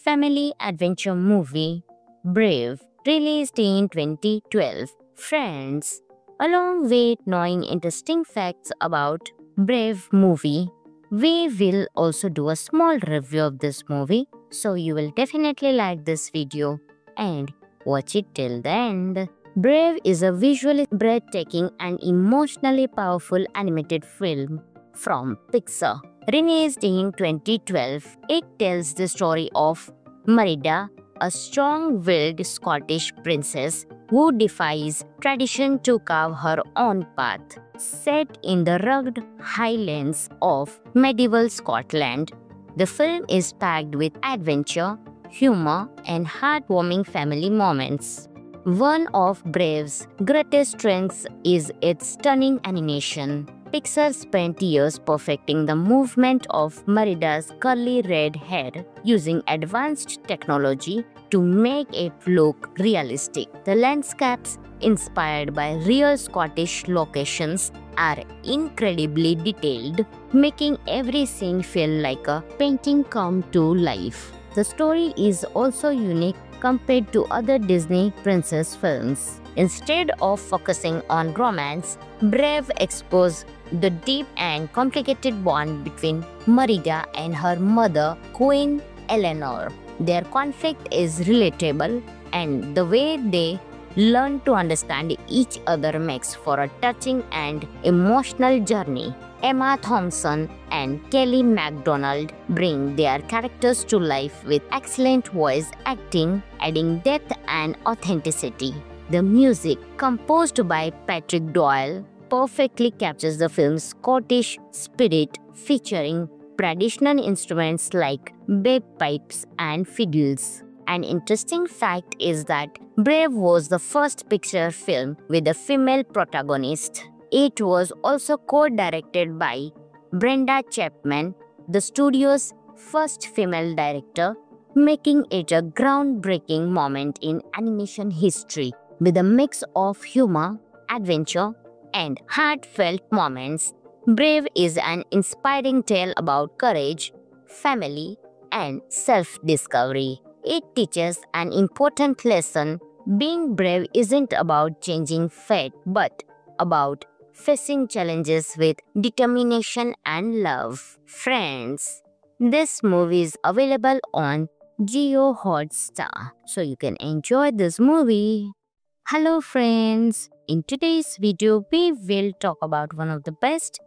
family adventure movie, Brave, released in 2012. Friends, along with knowing interesting facts about Brave movie, we will also do a small review of this movie, so you will definitely like this video and watch it till the end. Brave is a visually breathtaking and emotionally powerful animated film from Pixar. Released in 2012, it tells the story of Merida, a strong-willed Scottish princess who defies tradition to carve her own path. Set in the rugged highlands of medieval Scotland, the film is packed with adventure, humor, and heartwarming family moments. One of Brave's greatest strengths is its stunning animation. Pixar spent years perfecting the movement of Merida's curly red hair using advanced technology to make it look realistic. The landscapes, inspired by real Scottish locations, are incredibly detailed, making every scene feel like a painting come to life. The story is also unique compared to other Disney princess films. Instead of focusing on romance, Brave explores the deep and complicated bond between Merida and her mother, Queen Eleanor. Their conflict is relatable, and the way they learn to understand each other makes for a touching and emotional journey. Emma Thompson and Kelly MacDonald bring their characters to life with excellent voice acting, adding depth and authenticity. The music, composed by Patrick Doyle, perfectly captures the film's Scottish spirit, featuring traditional instruments like bagpipes and fiddles. An interesting fact is that Brave was the first Pixar film with a female protagonist. It was also co-directed by Brenda Chapman, the studio's first female director, making it a groundbreaking moment in animation history. With a mix of humor, adventure, and heartfelt moments, Brave is an inspiring tale about courage, family, and self-discovery. It teaches an important lesson. Being brave isn't about changing fate, but about facing challenges with determination and love. Friends, this movie is available on Jio Hotstar, so you can enjoy this movie. Hello friends, in today's video we will talk about one of the best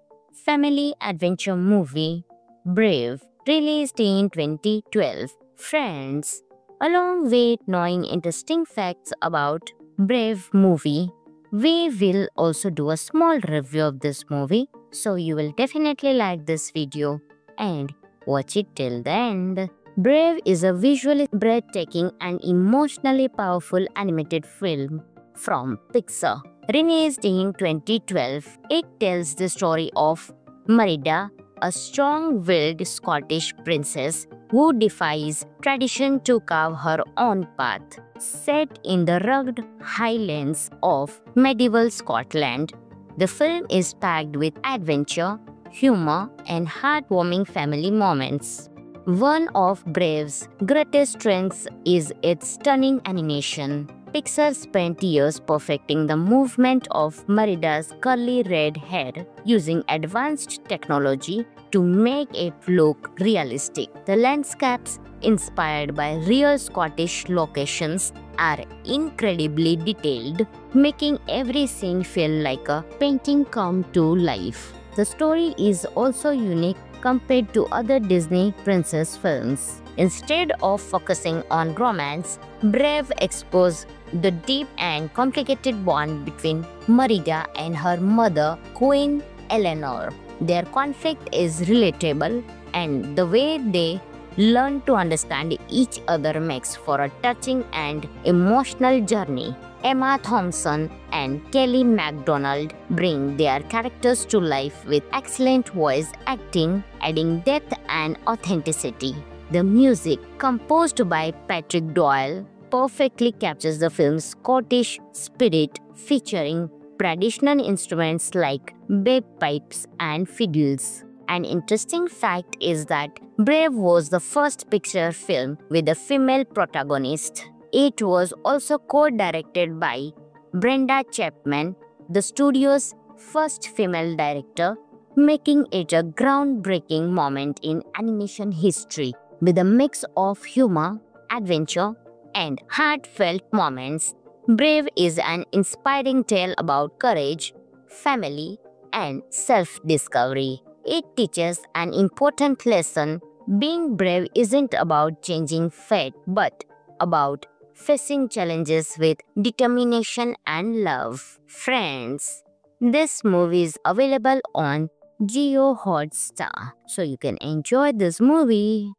family adventure movie, Brave, released in 2012. Friends, along with knowing interesting facts about Brave movie, We will also do a small review of this movie, so you will definitely like this video and watch it till the end. Brave is a visually breathtaking and emotionally powerful animated film from Pixar. Released in 2012, it tells the story of Merida, a strong-willed Scottish princess who defies tradition to carve her own path. Set in the rugged highlands of medieval Scotland, the film is packed with adventure, humor, and heartwarming family moments. One of Brave's greatest strengths is its stunning animation. Pixar spent years perfecting the movement of Merida's curly red hair using advanced technology to make it look realistic. The landscapes, inspired by real Scottish locations, are incredibly detailed, making every scene feel like a painting come to life. The story is also unique compared to other Disney princess films. Instead of focusing on romance, Brave explores the deep and complicated bond between Merida and her mother, Queen Eleanor. Their conflict is relatable, and the way they learn to understand each other makes for a touching and emotional journey. Emma Thompson and Kelly MacDonald bring their characters to life with excellent voice acting, adding depth and authenticity. The music, composed by Patrick Doyle, perfectly captures the film's Scottish spirit, featuring traditional instruments like bagpipes and fiddles. An interesting fact is that Brave was the first Pixar film with a female protagonist. It was also co-directed by Brenda Chapman, the studio's first female director, making it a groundbreaking moment in animation history. With a mix of humor, adventure, and heartfelt moments, Brave is an inspiring tale about courage, family, and self-discovery. It teaches an important lesson. Being brave isn't about changing fate, but about facing challenges with determination and love. Friends, this movie is available on Jio Hotstar, so you can enjoy this movie.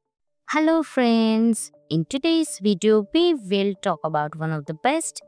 Hello friends, in today's video we will talk about one of the best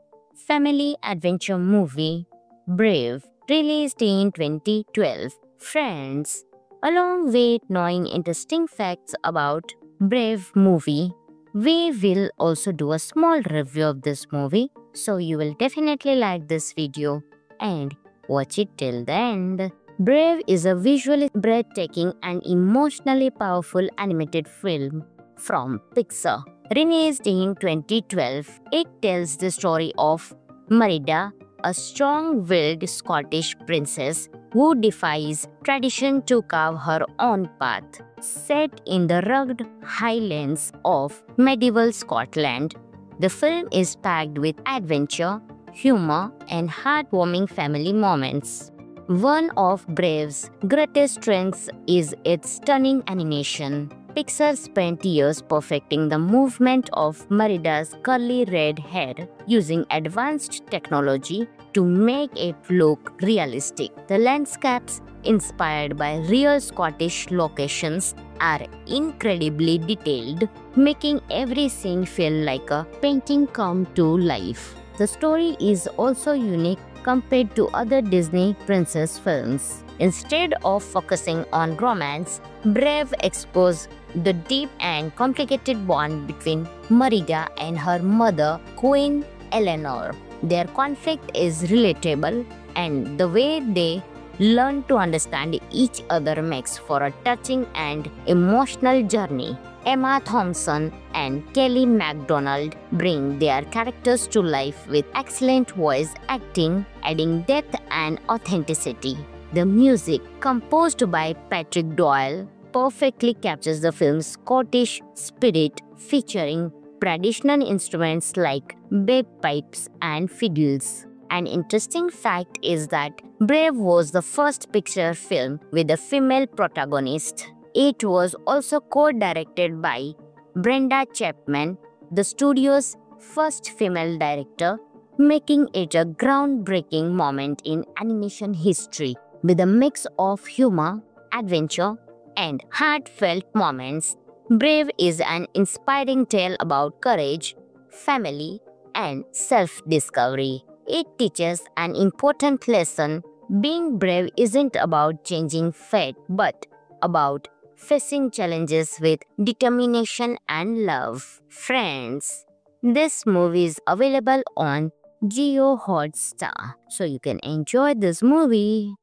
family adventure movie, Brave, released in 2012. Friends, along with knowing interesting facts about Brave movie, we will also do a small review of this movie, so you will definitely like this video and watch it till the end. Brave is a visually breathtaking and emotionally powerful animated film from Pixar. Released in 2012, it tells the story of Merida, a strong-willed Scottish princess who defies tradition to carve her own path. Set in the rugged highlands of medieval Scotland, the film is packed with adventure, humor, and heartwarming family moments. One of Brave's greatest strengths is its stunning animation. Pixar spent years perfecting the movement of Merida's curly red hair using advanced technology to make it look realistic. The landscapes, inspired by real Scottish locations, are incredibly detailed, making every scene feel like a painting come to life. The story is also unique compared to other Disney princess films. Instead of focusing on romance, Brave explores the deep and complicated bond between Merida and her mother, Queen Eleanor. Their conflict is relatable, and the way they learn to understand each other makes for a touching and emotional journey. Emma Thompson and Kelly MacDonald bring their characters to life with excellent voice acting, adding depth and authenticity. The music, composed by Patrick Doyle, perfectly captures the film's Scottish spirit, featuring traditional instruments like bagpipes and fiddles. An interesting fact is that Brave was the first Pixar film with a female protagonist. It was also co-directed by Brenda Chapman, the studio's first female director, making it a groundbreaking moment in animation history. With a mix of humor, adventure, and heartfelt moments, Brave is an inspiring tale about courage, family, and self-discovery. It teaches an important lesson. Being brave isn't about changing fate, but about facing challenges with determination and love. Friends, this movie is available on Jio Hotstar, so you can enjoy this movie.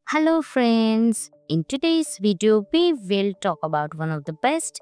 Hello friends, in today's video we will talk about one of the best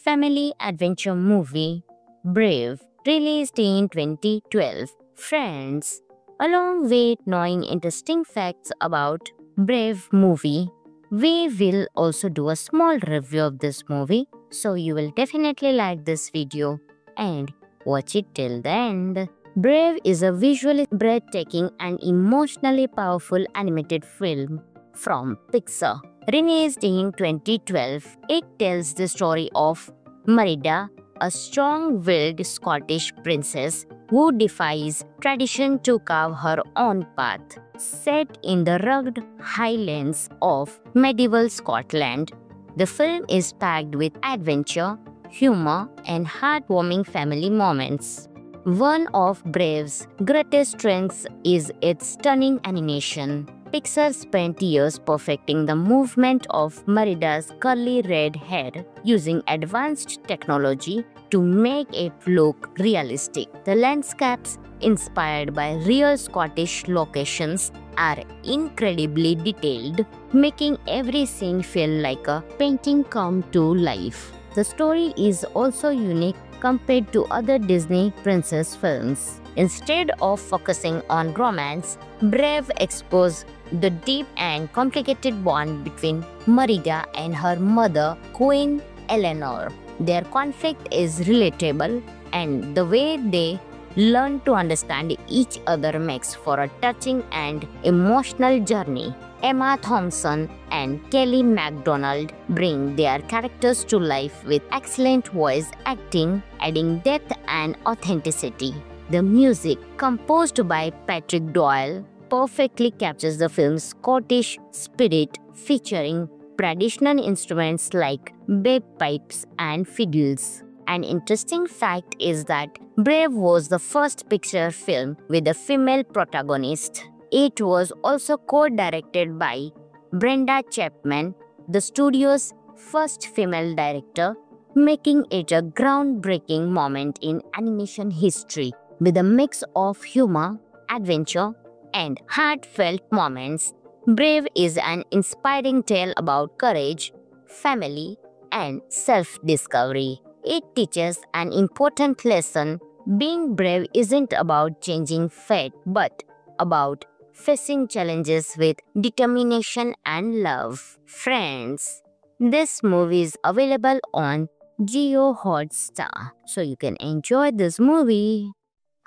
family adventure movie, Brave, released in 2012. Friends, along with knowing interesting facts about Brave movie, we will also do a small review of this movie, so you will definitely like this video and watch it till the end. Brave is a visually breathtaking and emotionally powerful animated film from Pixar. Released in 2012, it tells the story of Merida, a strong-willed Scottish princess who defies tradition to carve her own path. Set in the rugged highlands of medieval Scotland, the film is packed with adventure, humor, and heartwarming family moments. One of Brave's greatest strengths is its stunning animation. Pixar spent years perfecting the movement of Merida's curly red hair using advanced technology to make it look realistic. The landscapes, inspired by real Scottish locations, are incredibly detailed, making every scene feel like a painting come to life. The story is also unique compared to other Disney princess films. Instead of focusing on romance, Brave explores the deep and complicated bond between Merida and her mother, Queen Eleanor. Their conflict is relatable, and the way they learn to understand each other makes for a touching and emotional journey. Emma Thompson and Kelly MacDonald bring their characters to life with excellent voice acting, adding depth and authenticity. The music, composed by Patrick Doyle, perfectly captures the film's Scottish spirit, featuring traditional instruments like bagpipes and fiddles. An interesting fact is that Brave was the first Pixar film with a female protagonist. It was also co-directed by Brenda Chapman, the studio's first female director, making it a groundbreaking moment in animation history. With a mix of humor, adventure, and heartfelt moments, Brave is an inspiring tale about courage, family, and self-discovery. It teaches an important lesson. Being brave isn't about changing fate, but about facing challenges with determination and love. Friends, this movie is available on Jio Hotstar, so you can enjoy this movie.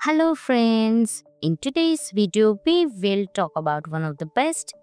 Hello friends, in today's video we will talk about one of the best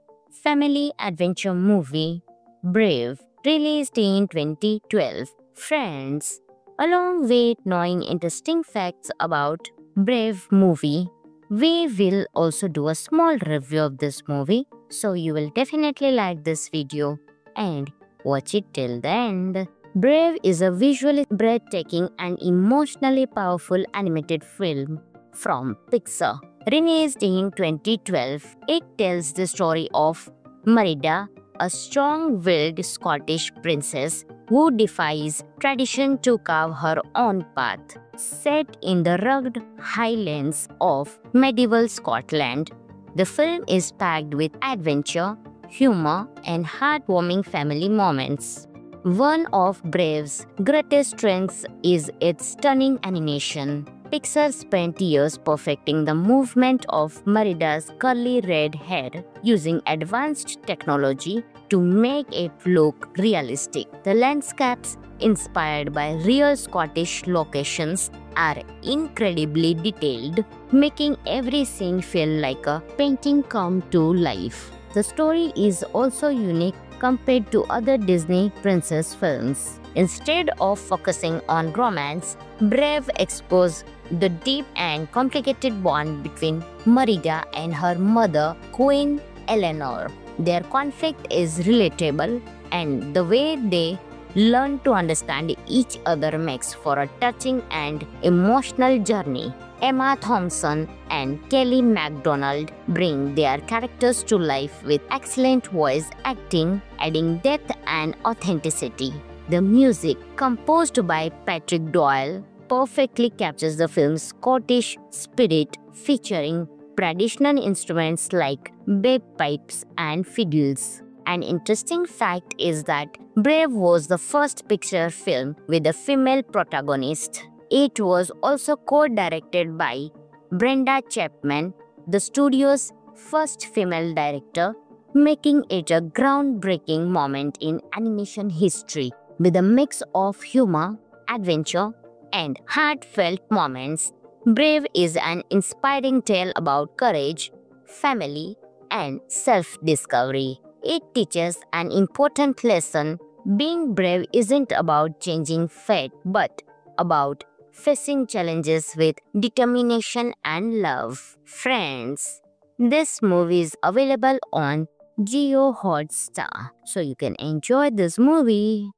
family adventure movie, Brave, released in 2012. Friends, along with knowing interesting facts about Brave movie, we will also do a small review of this movie, so you will definitely like this video and watch it till the end. Brave is a visually breathtaking and emotionally powerful animated film from Pixar. Released in 2012, it tells the story of Merida, a strong-willed Scottish princess who defies tradition to carve her own path. Set in the rugged highlands of medieval Scotland, the film is packed with adventure, humor, and heartwarming family moments. One of Brave's greatest strengths is its stunning animation. Pixar spent years perfecting the movement of Merida's curly red hair using advanced technology to make it look realistic. The landscapes, inspired by real Scottish locations, are incredibly detailed, making every scene feel like a painting come to life. The story is also unique compared to other Disney princess films. Instead of focusing on romance, Brave explores the deep and complicated bond between Merida and her mother, Queen Eleanor. Their conflict is relatable, and the way they learn to understand each other makes for a touching and emotional journey. Emma Thompson and Kelly MacDonald bring their characters to life with excellent voice acting, adding depth and authenticity. The music, composed by Patrick Doyle, perfectly captures the film's Scottish spirit, featuring traditional instruments like bagpipes and fiddles. An interesting fact is that Brave was the first Pixar film with a female protagonist. It was also co-directed by Brenda Chapman, the studio's first female director, making it a groundbreaking moment in animation history. With a mix of humor, adventure, and heartfelt moments, Brave is an inspiring tale about courage, family, and self-discovery. It teaches an important lesson. Being brave isn't about changing fate, but about facing challenges with determination and love. Friends, this movie is available on Jio Hotstar, so you can enjoy this movie.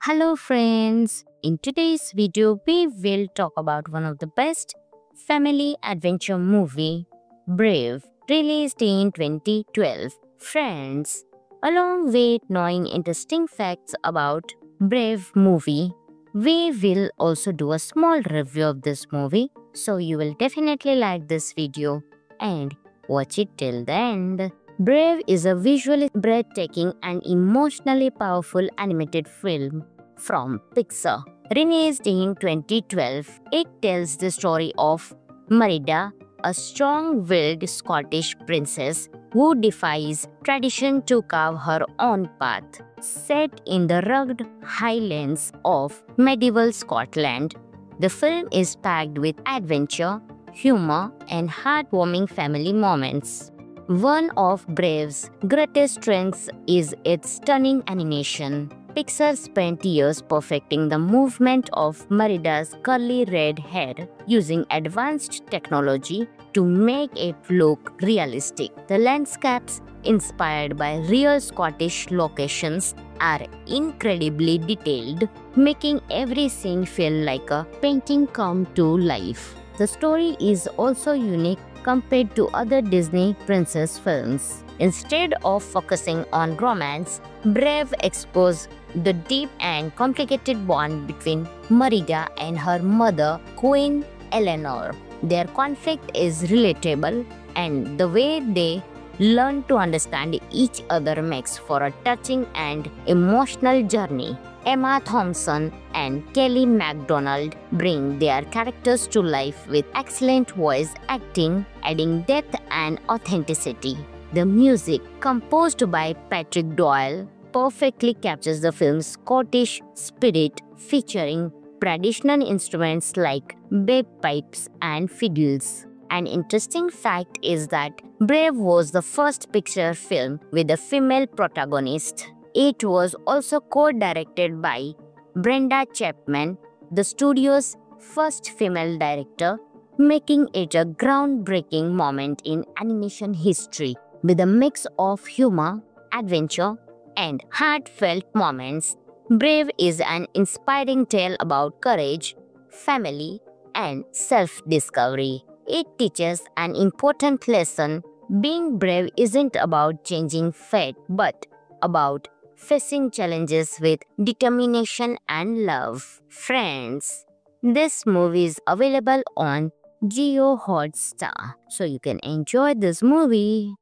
Hello friends, in today's video we will talk about one of the best family adventure movie, Brave, released in 2012. Friends, along with knowing interesting facts about Brave movie, we will also do a small review of this movie, so you will definitely like this video and watch it till the end. Brave is a visually breathtaking and emotionally powerful animated film from Pixar. Released in 2012, it tells the story of Merida, a strong-willed Scottish princess who defies tradition to carve her own path. Set in the rugged highlands of medieval Scotland, the film is packed with adventure, humor, and heartwarming family moments. One of Brave's greatest strengths is its stunning animation. Pixar spent years perfecting the movement of Merida's curly red hair using advanced technology to make it look realistic. The landscapes, inspired by real Scottish locations, are incredibly detailed, making every scene feel like a painting come to life. The story is also unique compared to other Disney princess films. Instead of focusing on romance, Brave explores the deep and complicated bond between Merida and her mother, Queen Eleanor. Their conflict is relatable, and the way they learn to understand each other makes for a touching and emotional journey. Emma Thompson and Kelly MacDonald bring their characters to life with excellent voice acting, adding depth and authenticity. The music, composed by Patrick Doyle, perfectly captures the film's Scottish spirit, featuring traditional instruments like bagpipes and fiddles. An interesting fact is that Brave was the first Pixar film with a female protagonist. It was also co-directed by Brenda Chapman, the studio's first female director, making it a groundbreaking moment in animation history. With a mix of humor, adventure, and heartfelt moments, Brave is an inspiring tale about courage, family, and self-discovery. It teaches an important lesson. Being brave isn't about changing fate, but about facing challenges with determination and love. Friends, this movie is available on Jio Hotstar, so you can enjoy this movie.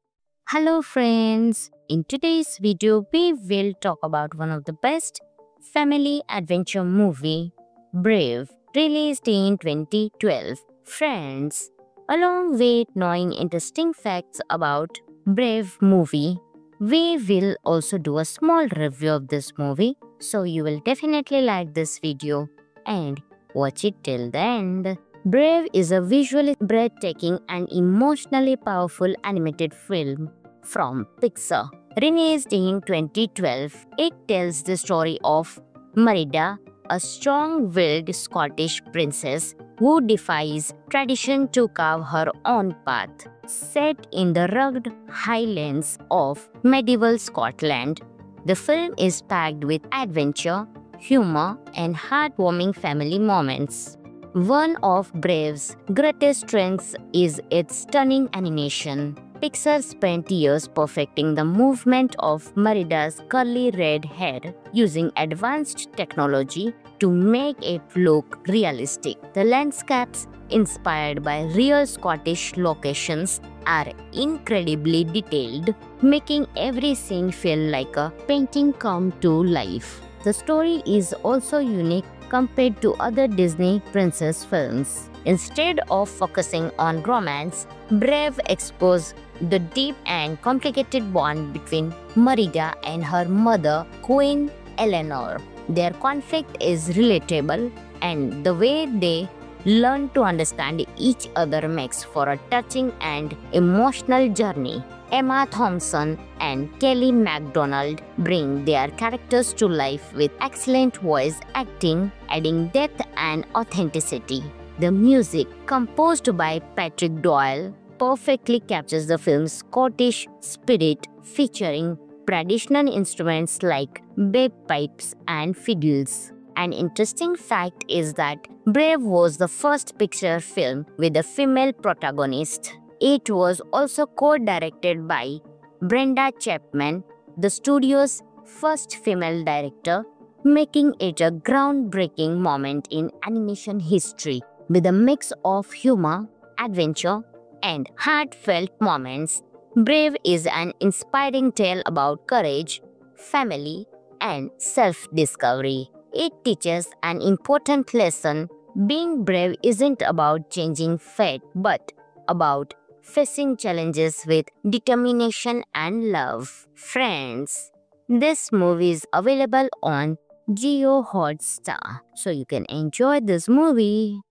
Hello friends, in today's video we will talk about one of the best family adventure movie, Brave, released in 2012. Friends, along with knowing interesting facts about Brave movie, we will also do a small review of this movie, so you will definitely like this video and watch it till the end. Brave is a visually breathtaking and emotionally powerful animated film from Pixar. Released in 2012, it tells the story of Merida, a strong-willed Scottish princess who defies tradition to carve her own path. Set in the rugged highlands of medieval Scotland, the film is packed with adventure, humor, and heartwarming family moments. One of Brave's greatest strengths is its stunning animation. Pixar spent years perfecting the movement of Merida's curly red hair using advanced technology to make it look realistic. The landscapes, inspired by real Scottish locations, are incredibly detailed, making every scene feel like a painting come to life. The story is also unique compared to other Disney princess films. Instead of focusing on romance, Brave explores the deep and complicated bond between Merida and her mother, Queen Eleanor. Their conflict is relatable, and the way they learn to understand each other makes for a touching and emotional journey. Emma Thompson and Kelly MacDonald bring their characters to life with excellent voice acting, adding depth and authenticity. The music, composed by Patrick Doyle, perfectly captures the film's Scottish spirit, featuring traditional instruments like bagpipes and fiddles. An interesting fact is that Brave was the first Pixar film with a female protagonist. It was also co-directed by Brenda Chapman, the studio's first female director, making it a groundbreaking moment in animation history. With a mix of humor, adventure, and heartfelt moments, Brave is an inspiring tale about courage, family, and self-discovery. It teaches an important lesson: being brave isn't about changing fate, but about facing challenges with determination and love. Friends, this movie is available on Jio Hotstar, so you can enjoy this movie.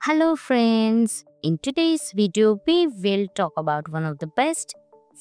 Hello friends, in today's video we will talk about one of the best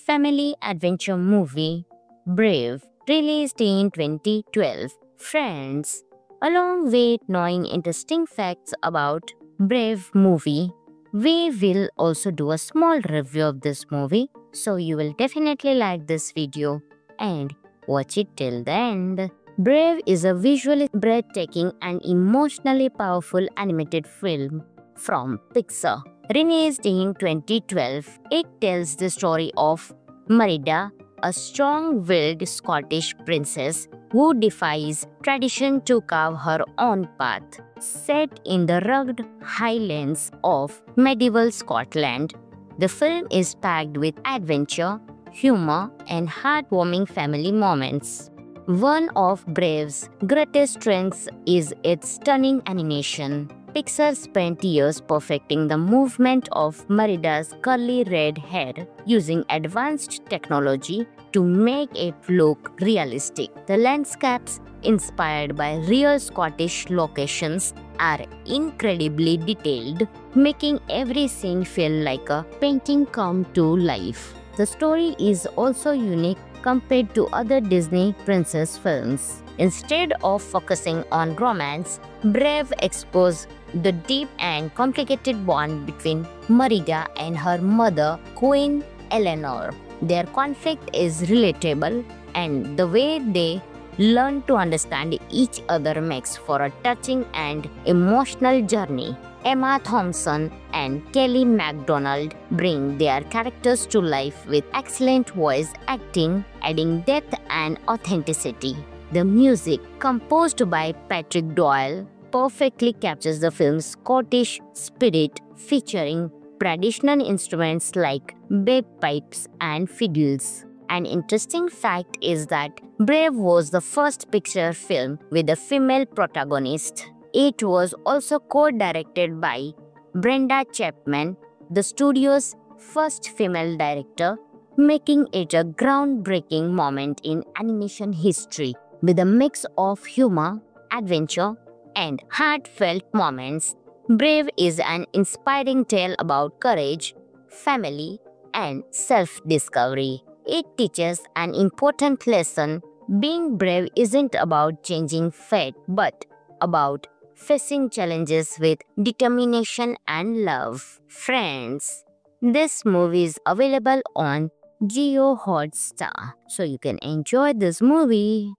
family adventure movie, Brave, released in 2012. Friends, along with knowing interesting facts about Brave movie, we will also do a small review of this movie, so you will definitely like this video and watch it till the end. Brave is a visually breathtaking and emotionally powerful animated film from Pixar. Released in 2012, it tells the story of Merida, a strong-willed Scottish princess who defies tradition to carve her own path. Set in the rugged highlands of medieval Scotland, the film is packed with adventure, humor, and heartwarming family moments. One of Brave's greatest strengths is its stunning animation. Pixar spent years perfecting the movement of Merida's curly red hair using advanced technology to make it look realistic. The landscapes, inspired by real Scottish locations, are incredibly detailed, making every scene feel like a painting come to life. The story is also unique compared to other Disney princess films. Instead of focusing on romance, Brave explores the deep and complicated bond between Merida and her mother, Queen Eleanor. Their conflict is relatable, and the way they learn to understand each other makes for a touching and emotional journey. Emma Thompson and Kelly MacDonald bring their characters to life with excellent voice acting, adding depth and authenticity. The music, composed by Patrick Doyle, perfectly captures the film's Scottish spirit, featuring traditional instruments like bagpipes and fiddles. An interesting fact is that Brave was the first Pixar film with a female protagonist. It was also co-directed by Brenda Chapman, the studio's first female director, making it a groundbreaking moment in animation history. With a mix of humor, adventure, and heartfelt moments, Brave is an inspiring tale about courage, family, and self-discovery. It teaches an important lesson. Being brave isn't about changing fate, but about facing challenges with determination and love. Friends, this movie is available on Jio Hotstar, so you can enjoy this movie.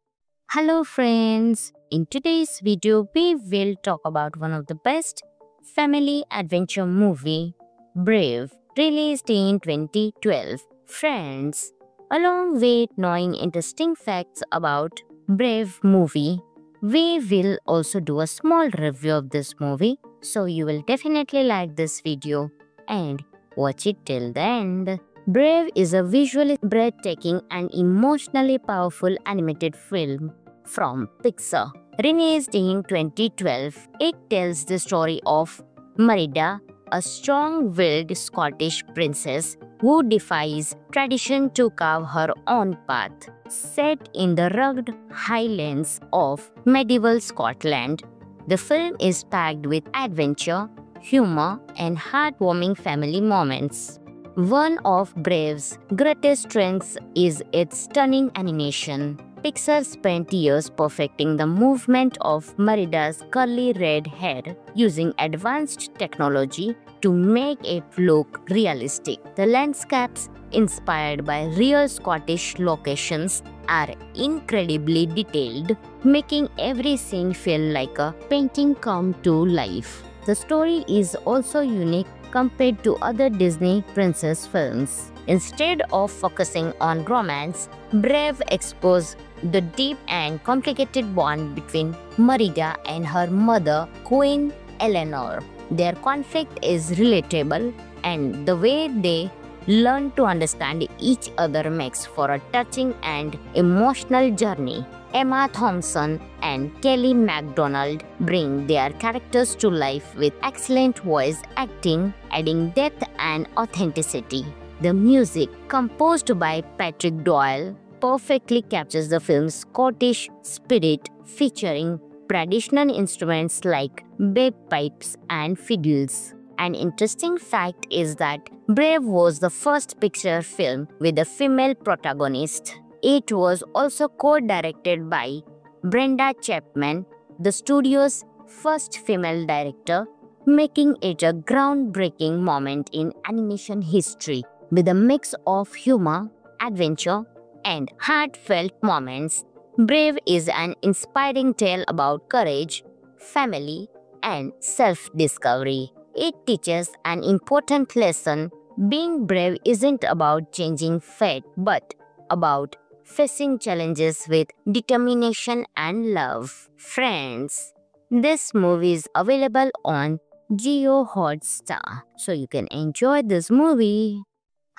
Hello friends, in today's video we will talk about one of the best family adventure movie, Brave, released in 2012. Friends, along with knowing interesting facts about Brave movie, we will also do a small review of this movie, so you will definitely like this video and watch it till the end. Brave is a visually breathtaking and emotionally powerful animated film from Pixar. Released in 2012, it tells the story of Merida, a strong-willed Scottish princess who defies tradition to carve her own path. Set in the rugged highlands of medieval Scotland, the film is packed with adventure, humor, and heartwarming family moments. One of Brave's greatest strengths is its stunning animation. Pixar spent years perfecting the movement of Merida's curly red hair using advanced technology to make it look realistic. The landscapes, inspired by real Scottish locations, are incredibly detailed, making every scene feel like a painting come to life. The story is also unique compared to other Disney princess films. Instead of focusing on romance, Brave explores the deep and complicated bond between Merida and her mother, Queen Eleanor. Their conflict is relatable, and the way they learn to understand each other makes for a touching and emotional journey. Emma Thompson and Kelly MacDonald bring their characters to life with excellent voice acting, adding depth and authenticity. The music, composed by Patrick Doyle, perfectly captures the film's Scottish spirit, featuring traditional instruments like bagpipes and fiddles. An interesting fact is that Brave was the first Pixar film with a female protagonist. It was also co-directed by Brenda Chapman, the studio's first female director, making it a groundbreaking moment in animation history. With a mix of humor, adventure, and heartfelt moments, Brave is an inspiring tale about courage, family, and self-discovery. It teaches an important lesson. Being brave isn't about changing fate, but about facing challenges with determination and love. Friends, this movie is available on Jio Hotstar, so you can enjoy this movie.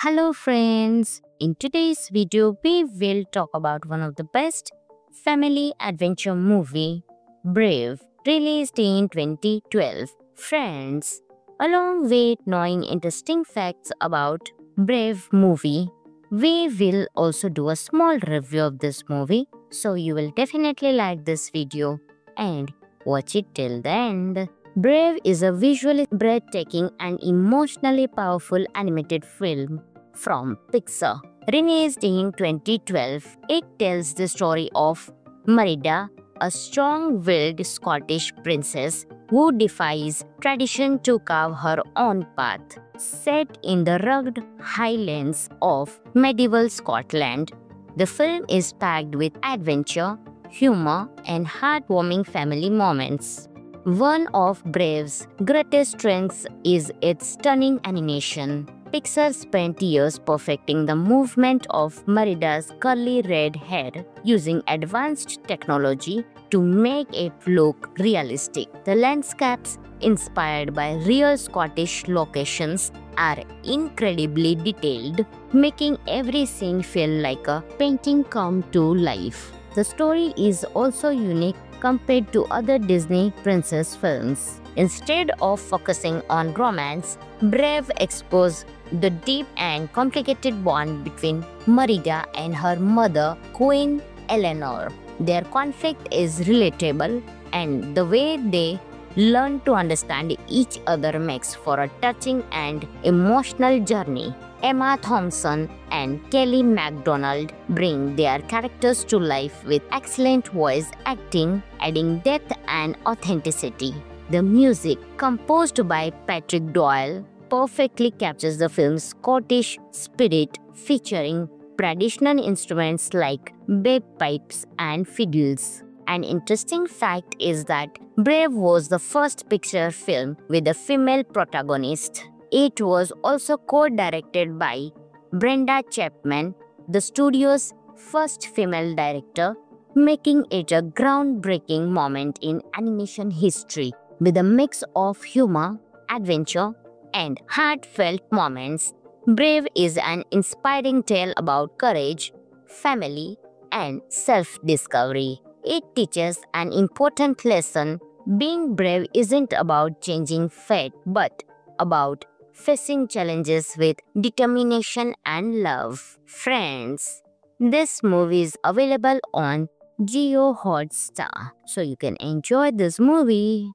Hello friends, in today's video we will talk about one of the best family adventure movie, Brave, released in 2012. Friends, along with knowing interesting facts about Brave movie, we will also do a small review of this movie, so you will definitely like this video and watch it till the end. Brave is a visually breathtaking and emotionally powerful animated film from Pixar. Released in 2012, it tells the story of Merida, a strong-willed Scottish princess who defies tradition to carve her own path. Set in the rugged highlands of medieval Scotland, the film is packed with adventure, humor, and heartwarming family moments. One of Brave's greatest strengths is its stunning animation. Pixar spent years perfecting the movement of Merida's curly red hair using advanced technology to make it look realistic. The landscapes, inspired by real Scottish locations, are incredibly detailed, making every scene feel like a painting come to life. The story is also unique compared to other Disney princess films. Instead of focusing on romance, Brave explores the deep and complicated bond between Merida and her mother, Queen Eleanor. Their conflict is relatable, and the way they learn to understand each other makes for a touching and emotional journey. Emma Thompson and Kelly MacDonald bring their characters to life with excellent voice acting, adding depth and authenticity. The music, composed by Patrick Doyle, perfectly captures the film's Scottish spirit, featuring traditional instruments like bagpipes and fiddles. An interesting fact is that Brave was the first Pixar film with a female protagonist. It was also co-directed by Brenda Chapman, the studio's first female director, making it a groundbreaking moment in animation history. With a mix of humor, adventure, and heartfelt moments, Brave is an inspiring tale about courage, family, and self-discovery. It teaches an important lesson. Being brave isn't about changing fate, but about facing challenges with determination and love. Friends, this movie is available on Jio Hotstar, so you can enjoy this movie.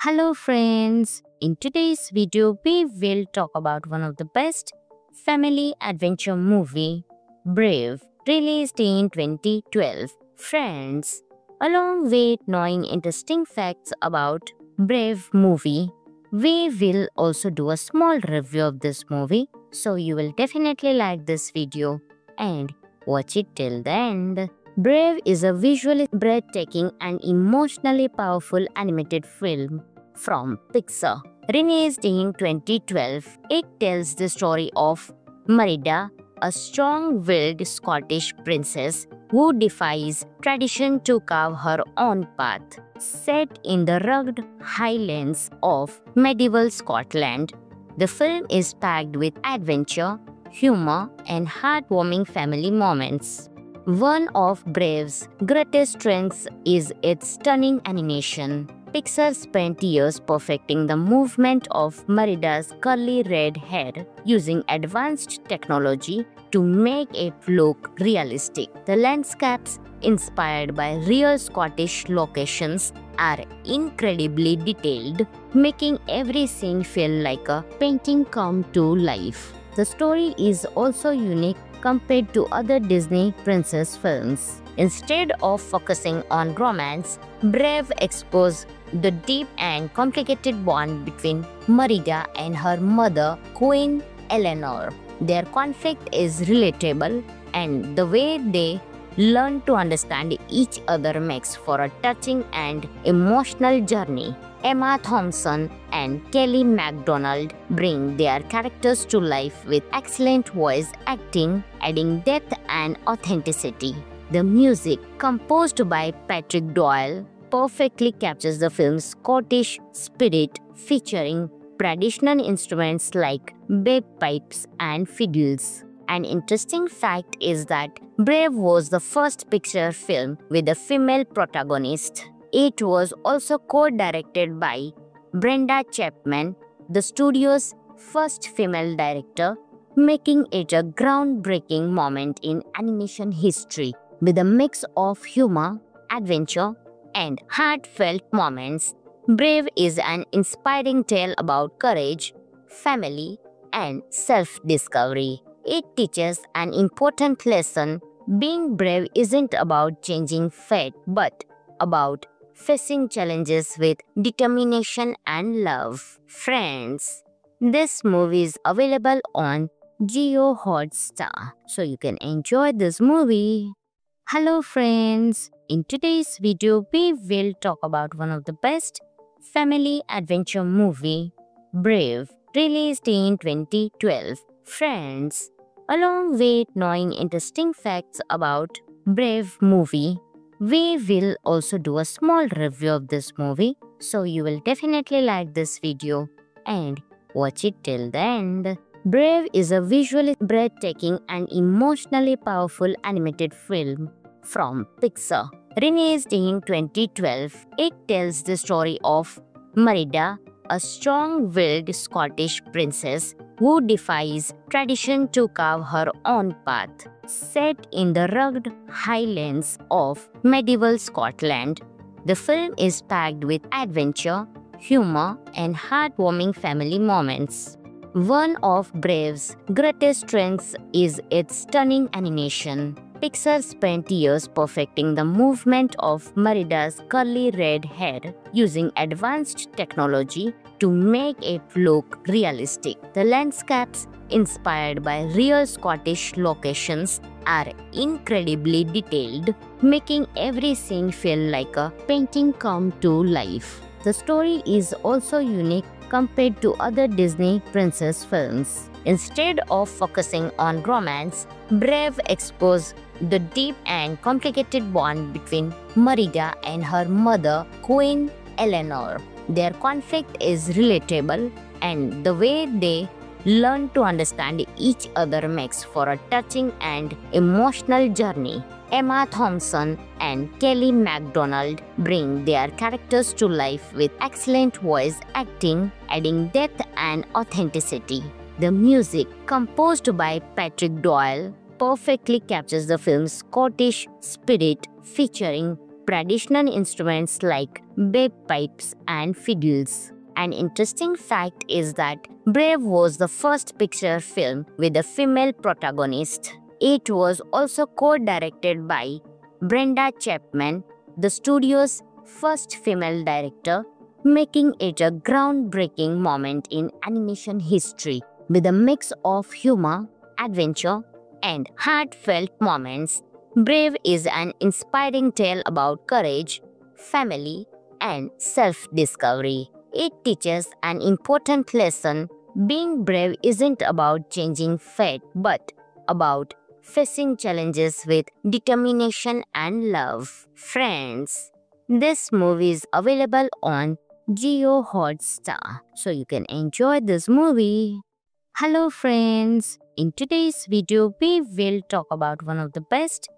Hello friends, in today's video we will talk about one of the best family adventure movie, Brave, released in 2012. Friends, along with knowing interesting facts about Brave movie, we will also do a small review of this movie, so you will definitely like this video and watch it till the end. Brave is a visually breathtaking and emotionally powerful animated film from Pixar. Released in 2012, it tells the story of Merida, a strong-willed Scottish princess who defies tradition to carve her own path. Set in the rugged highlands of medieval Scotland, the film is packed with adventure, humor, and heartwarming family moments. One of Brave's greatest strengths is its stunning animation. Pixar spent years perfecting the movement of Merida's curly red hair using advanced technology to make it look realistic. The landscapes, inspired by real Scottish locations, are incredibly detailed, making every scene feel like a painting come to life. The story is also unique compared to other Disney princess films. Instead of focusing on romance, Brave explores the deep and complicated bond between Merida and her mother, Queen Eleanor. Their conflict is relatable, and the way they learn to understand each other makes for a touching and emotional journey. Emma Thompson and Kelly MacDonald bring their characters to life with excellent voice acting, adding depth and authenticity. The music, composed by Patrick Doyle, perfectly captures the film's Scottish spirit, featuring traditional instruments like bagpipes and fiddles. An interesting fact is that Brave was the first Pixar film with a female protagonist. It was also co-directed by Brenda Chapman, the studio's first female director, making it a groundbreaking moment in animation history. With a mix of humor, adventure, and heartfelt moments, Brave is an inspiring tale about courage, family, and self-discovery. It teaches an important lesson. Being brave isn't about changing fate, but about facing challenges with determination and love. Friends, this movie is available on Jio Hotstar, so you can enjoy this movie. Hello friends, in today's video we will talk about one of the best family adventure movie, Brave, released in 2012. Friends, along with knowing interesting facts about Brave movie, we will also do a small review of this movie, so you will definitely like this video and watch it till the end. Brave is a visually breathtaking and emotionally powerful animated film from Pixar. Released in 2012, it tells the story of Merida, a strong-willed Scottish princess who defies tradition to carve her own path. Set in the rugged highlands of medieval Scotland, the film is packed with adventure, humor, and heartwarming family moments. One of Brave's greatest strengths is its stunning animation. Pixar spent years perfecting the movement of Merida's curly red hair using advanced technology to make it look realistic. The landscapes, inspired by real Scottish locations, are incredibly detailed, making every scene feel like a painting come to life. The story is also unique compared to other Disney princess films. Instead of focusing on romance, Brave explores the deep and complicated bond between Merida and her mother, Queen Eleanor. Their conflict is relatable, and the way they learn to understand each other makes for a touching and emotional journey. Emma Thompson and Kelly MacDonald bring their characters to life with excellent voice acting, adding depth and authenticity. The music, composed by Patrick Doyle, perfectly captures the film's Scottish spirit, featuring traditional instruments like bagpipes and fiddles. An interesting fact is that Brave was the first Pixar film with a female protagonist. It was also co-directed by Brenda Chapman, the studio's first female director, making it a groundbreaking moment in animation history. With a mix of humor, adventure, and heartfelt moments, Brave is an inspiring tale about courage, family, and self-discovery. It teaches an important lesson. Being brave isn't about changing fate, but about facing challenges with determination and love. Friends, this movie is available on Jio Hotstar, so you can enjoy this movie. Hello friends, in today's video we will talk about one of the best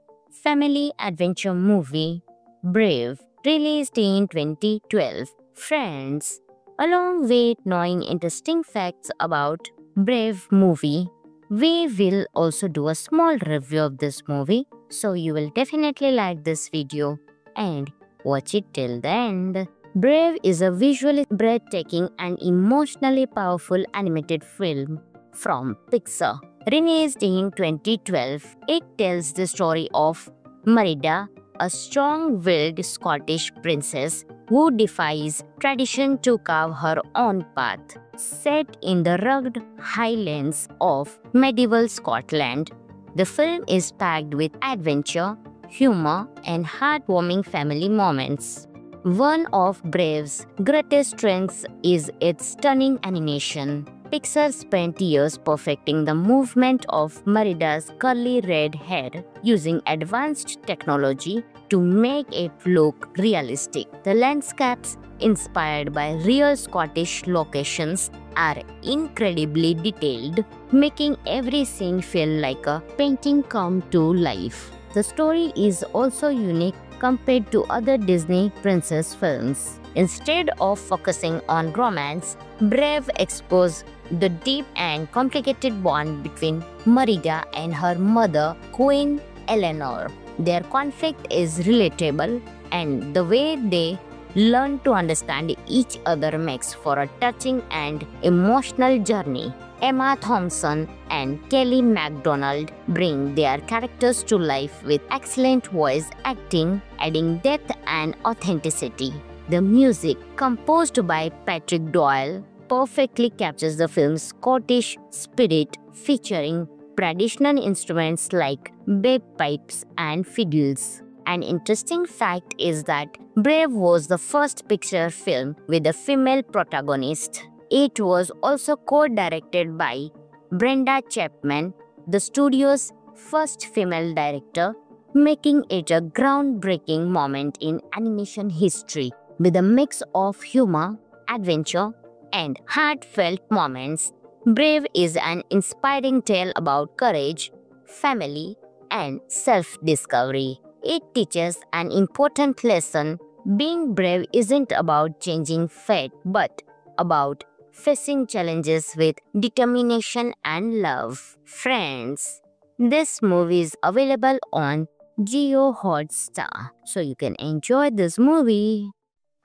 family adventure movie, Brave, released in 2012. Friends, along with knowing interesting facts about Brave movie, we will also do a small review of this movie, so you will definitely like this video and watch it till the end. Brave is a visually breathtaking and emotionally powerful animated film from Pixar. Released in 2012, it tells the story of Merida, a strong-willed Scottish princess who defies tradition to carve her own path. Set in the rugged highlands of medieval Scotland, the film is packed with adventure, humor, and heartwarming family moments. One of Brave's greatest strengths is its stunning animation. Pixar spent years perfecting the movement of Merida's curly red hair using advanced technology to make it look realistic. The landscapes, inspired by real Scottish locations, are incredibly detailed, making every scene feel like a painting come to life. The story is also unique compared to other Disney princess films. Instead of focusing on romance, Brave explores the deep and complicated bond between Merida and her mother, Queen Eleanor. Their conflict is relatable, and the way they learn to understand each other makes for a touching and emotional journey. Emma Thompson and Kelly MacDonald bring their characters to life with excellent voice acting, adding depth and authenticity. The music, composed by Patrick Doyle, perfectly captures the film's Scottish spirit, featuring traditional instruments like bagpipes and fiddles. An interesting fact is that Brave was the first Pixar film with a female protagonist. It was also co-directed by Brenda Chapman, the studio's first female director, making it a groundbreaking moment in animation history. With a mix of humor, adventure, and heartfelt moments, Brave is an inspiring tale about courage, family, and self-discovery. It teaches an important lesson. Being brave isn't about changing fate, but about facing challenges with determination and love. Friends, this movie is available on Jio Hotstar, so you can enjoy this movie.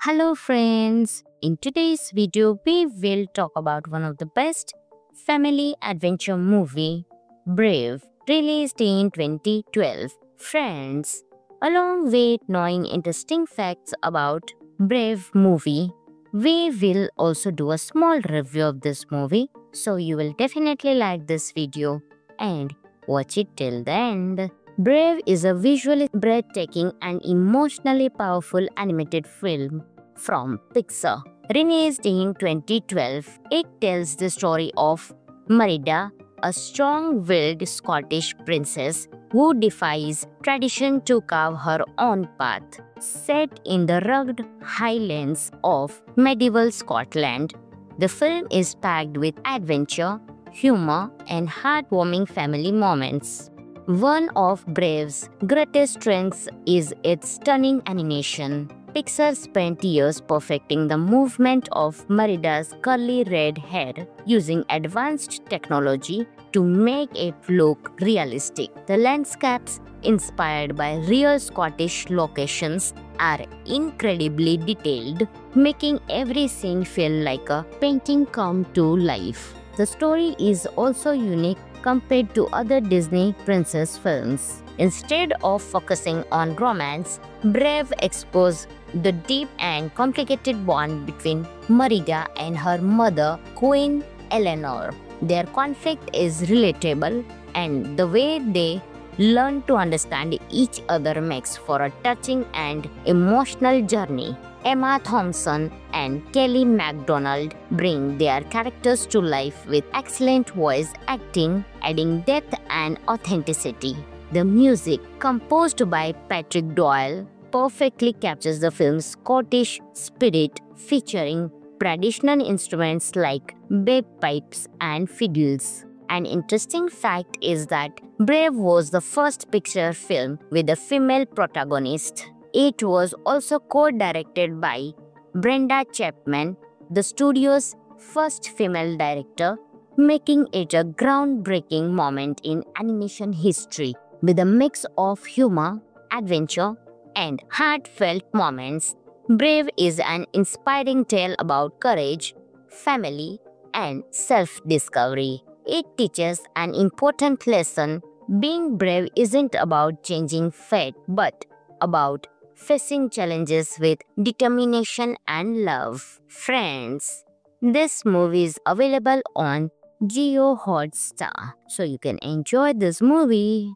Hello friends, In today's video, we will talk about one of the best family adventure movie, Brave, released in 2012. Friends, along with knowing interesting facts about Brave movie, we will also do a small review of this movie, so you will definitely like this video and watch it till the end. Brave is a visually breathtaking and emotionally powerful animated film from Pixar. Released in 2012, it tells the story of Merida, a strong-willed Scottish princess who defies tradition to carve her own path. Set in the rugged highlands of medieval Scotland, the film is packed with adventure, humor, and heartwarming family moments. One of Brave's greatest strengths is its stunning animation. Pixar spent years perfecting the movement of Merida's curly red hair using advanced technology to make it look realistic. The landscapes, inspired by real Scottish locations, are incredibly detailed, making every scene feel like a painting come to life. The story is also unique compared to other Disney princess films. Instead of focusing on romance, Brave explores the deep and complicated bond between Merida and her mother, Queen Eleanor. Their conflict is relatable, and the way they learn to understand each other makes for a touching and emotional journey. Emma Thompson and Kelly MacDonald bring their characters to life with excellent voice acting, adding depth and authenticity. The music, composed by Patrick Doyle, perfectly captures the film's Scottish spirit, featuring traditional instruments like bagpipes and fiddles. An interesting fact is that Brave was the first Pixar film with a female protagonist. It was also co-directed by Brenda Chapman, the studio's first female director, making it a groundbreaking moment in animation history. With a mix of humor, adventure, and heartfelt moments, Brave is an inspiring tale about courage, family, and self-discovery. It teaches an important lesson. Being brave isn't about changing fate, but about facing challenges with determination and love. Friends, this movie is available on Jio Hotstar, so you can enjoy this movie.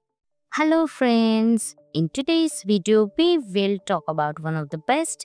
Hello friends, in today's video we will talk about one of the best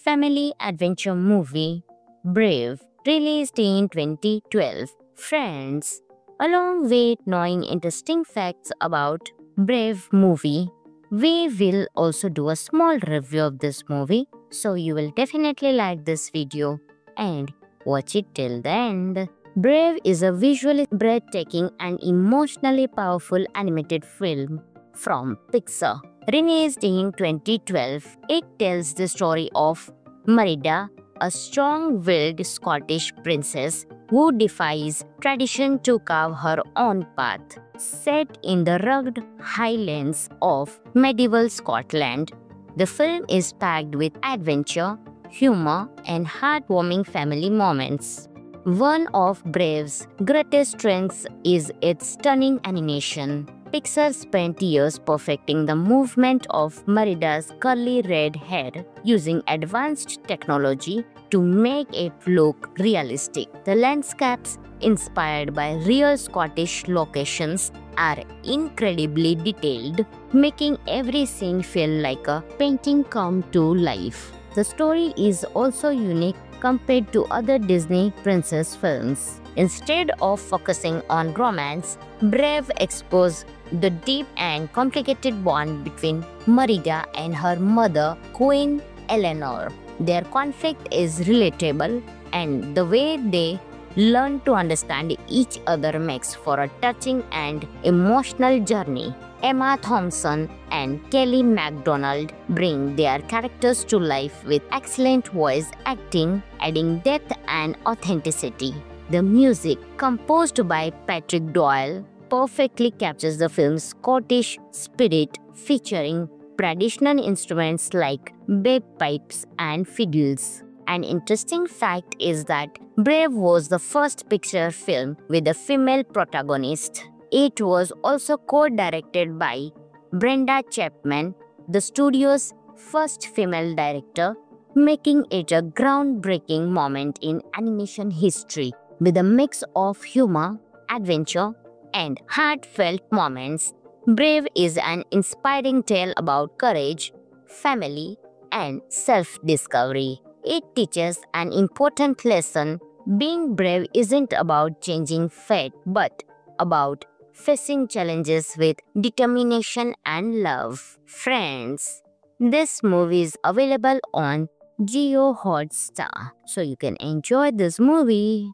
family adventure movie, Brave, released in 2012. Friends, along with knowing interesting facts about Brave movie, we will also do a small review of this movie, so you will definitely like this video and watch it till the end. Brave is a visually breathtaking and emotionally powerful animated film from Pixar. Released in 2012, it tells the story of Merida, a strong-willed Scottish princess who defies tradition to carve her own path. Set in the rugged highlands of medieval Scotland, the film is packed with adventure, humor, and heartwarming family moments. One of Brave's greatest strengths is its stunning animation. Pixar spent years perfecting the movement of Merida's curly red hair using advanced technology to make it look realistic. The landscapes, inspired by real Scottish locations, are incredibly detailed, making every scene feel like a painting come to life. The story is also unique compared to other Disney princess films. Instead of focusing on romance, Brave explores the deep and complicated bond between Merida and her mother, Queen Eleanor. Their conflict is relatable, and the way they learn to understand each other makes for a touching and emotional journey. Emma Thompson and Kelly MacDonald bring their characters to life with excellent voice acting, adding depth and authenticity. The music, composed by Patrick Doyle, perfectly captures the film's Scottish spirit, featuring traditional instruments like bagpipes and fiddles. An interesting fact is that Brave was the first Pixar film with a female protagonist. It was also co-directed by Brenda Chapman, the studio's first female director, making it a groundbreaking moment in animation history. With a mix of humor, adventure, and heartfelt moments, Brave is an inspiring tale about courage, family, and self-discovery. It teaches an important lesson. Being brave isn't about changing fate, but about facing challenges with determination and love. Friends, this movie is available on Jio Hotstar, so you can enjoy this movie.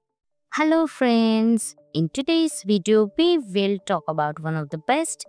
Hello friends, in today's video we will talk about one of the best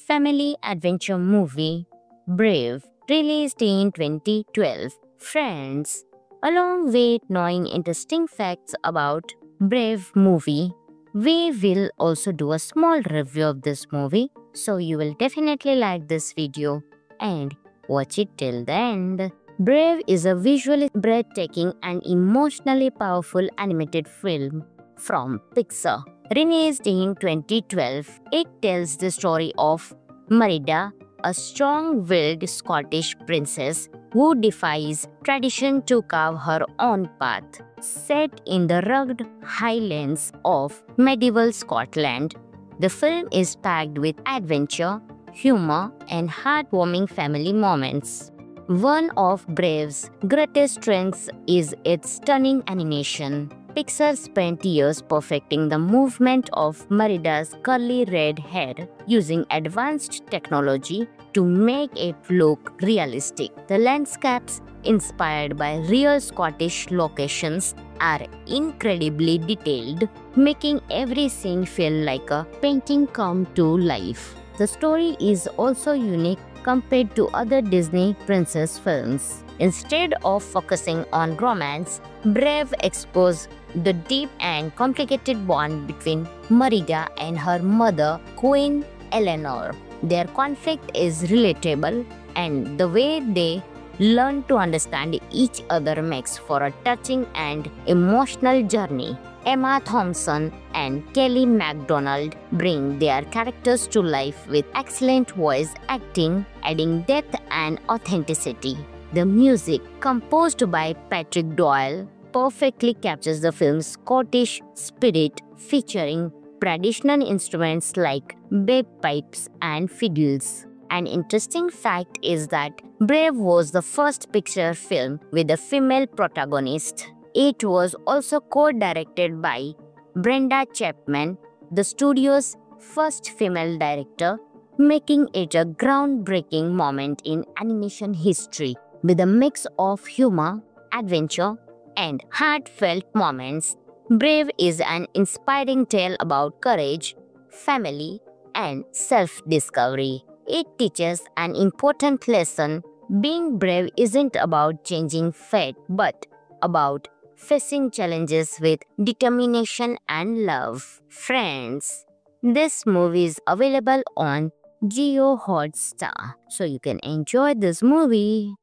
family adventure movie, Brave, released in 2012. Friends, along with knowing interesting facts about Brave movie, we will also do a small review of this movie, so you will definitely like this video and watch it till the end. Brave is a visually breathtaking and emotionally powerful animated film from Pixar. Released in 2012, it tells the story of Merida, a strong-willed Scottish princess who defies tradition to carve her own path. Set in the rugged highlands of medieval Scotland, the film is packed with adventure, humor, and heartwarming family moments. One of Brave's greatest strengths is its stunning animation. Pixar spent years perfecting the movement of Merida's curly red hair using advanced technology to make it look realistic. The landscapes, inspired by real Scottish locations, are incredibly detailed, making every scene feel like a painting come to life. The story is also unique compared to other Disney princess films. Instead of focusing on romance, Brave explores the deep and complicated bond between Merida and her mother, Queen Eleanor. Their conflict is relatable, and the way they learn to understand each other makes for a touching and emotional journey. Emma Thompson and Kelly MacDonald bring their characters to life with excellent voice acting, adding depth and authenticity. The music, composed by Patrick Doyle, perfectly captures the film's Scottish spirit, featuring traditional instruments like bagpipes and fiddles. An interesting fact is that Brave was the first Pixar film with a female protagonist. It was also co-directed by Brenda Chapman, the studio's first female director, making it a groundbreaking moment in animation history. With a mix of humor, adventure, and heartfelt moments, Brave is an inspiring tale about courage, family, and self-discovery. It teaches an important lesson. Being brave isn't about changing fate, but about facing challenges with determination and love. Friends, this movie is available on Jio Hotstar, so you can enjoy this movie.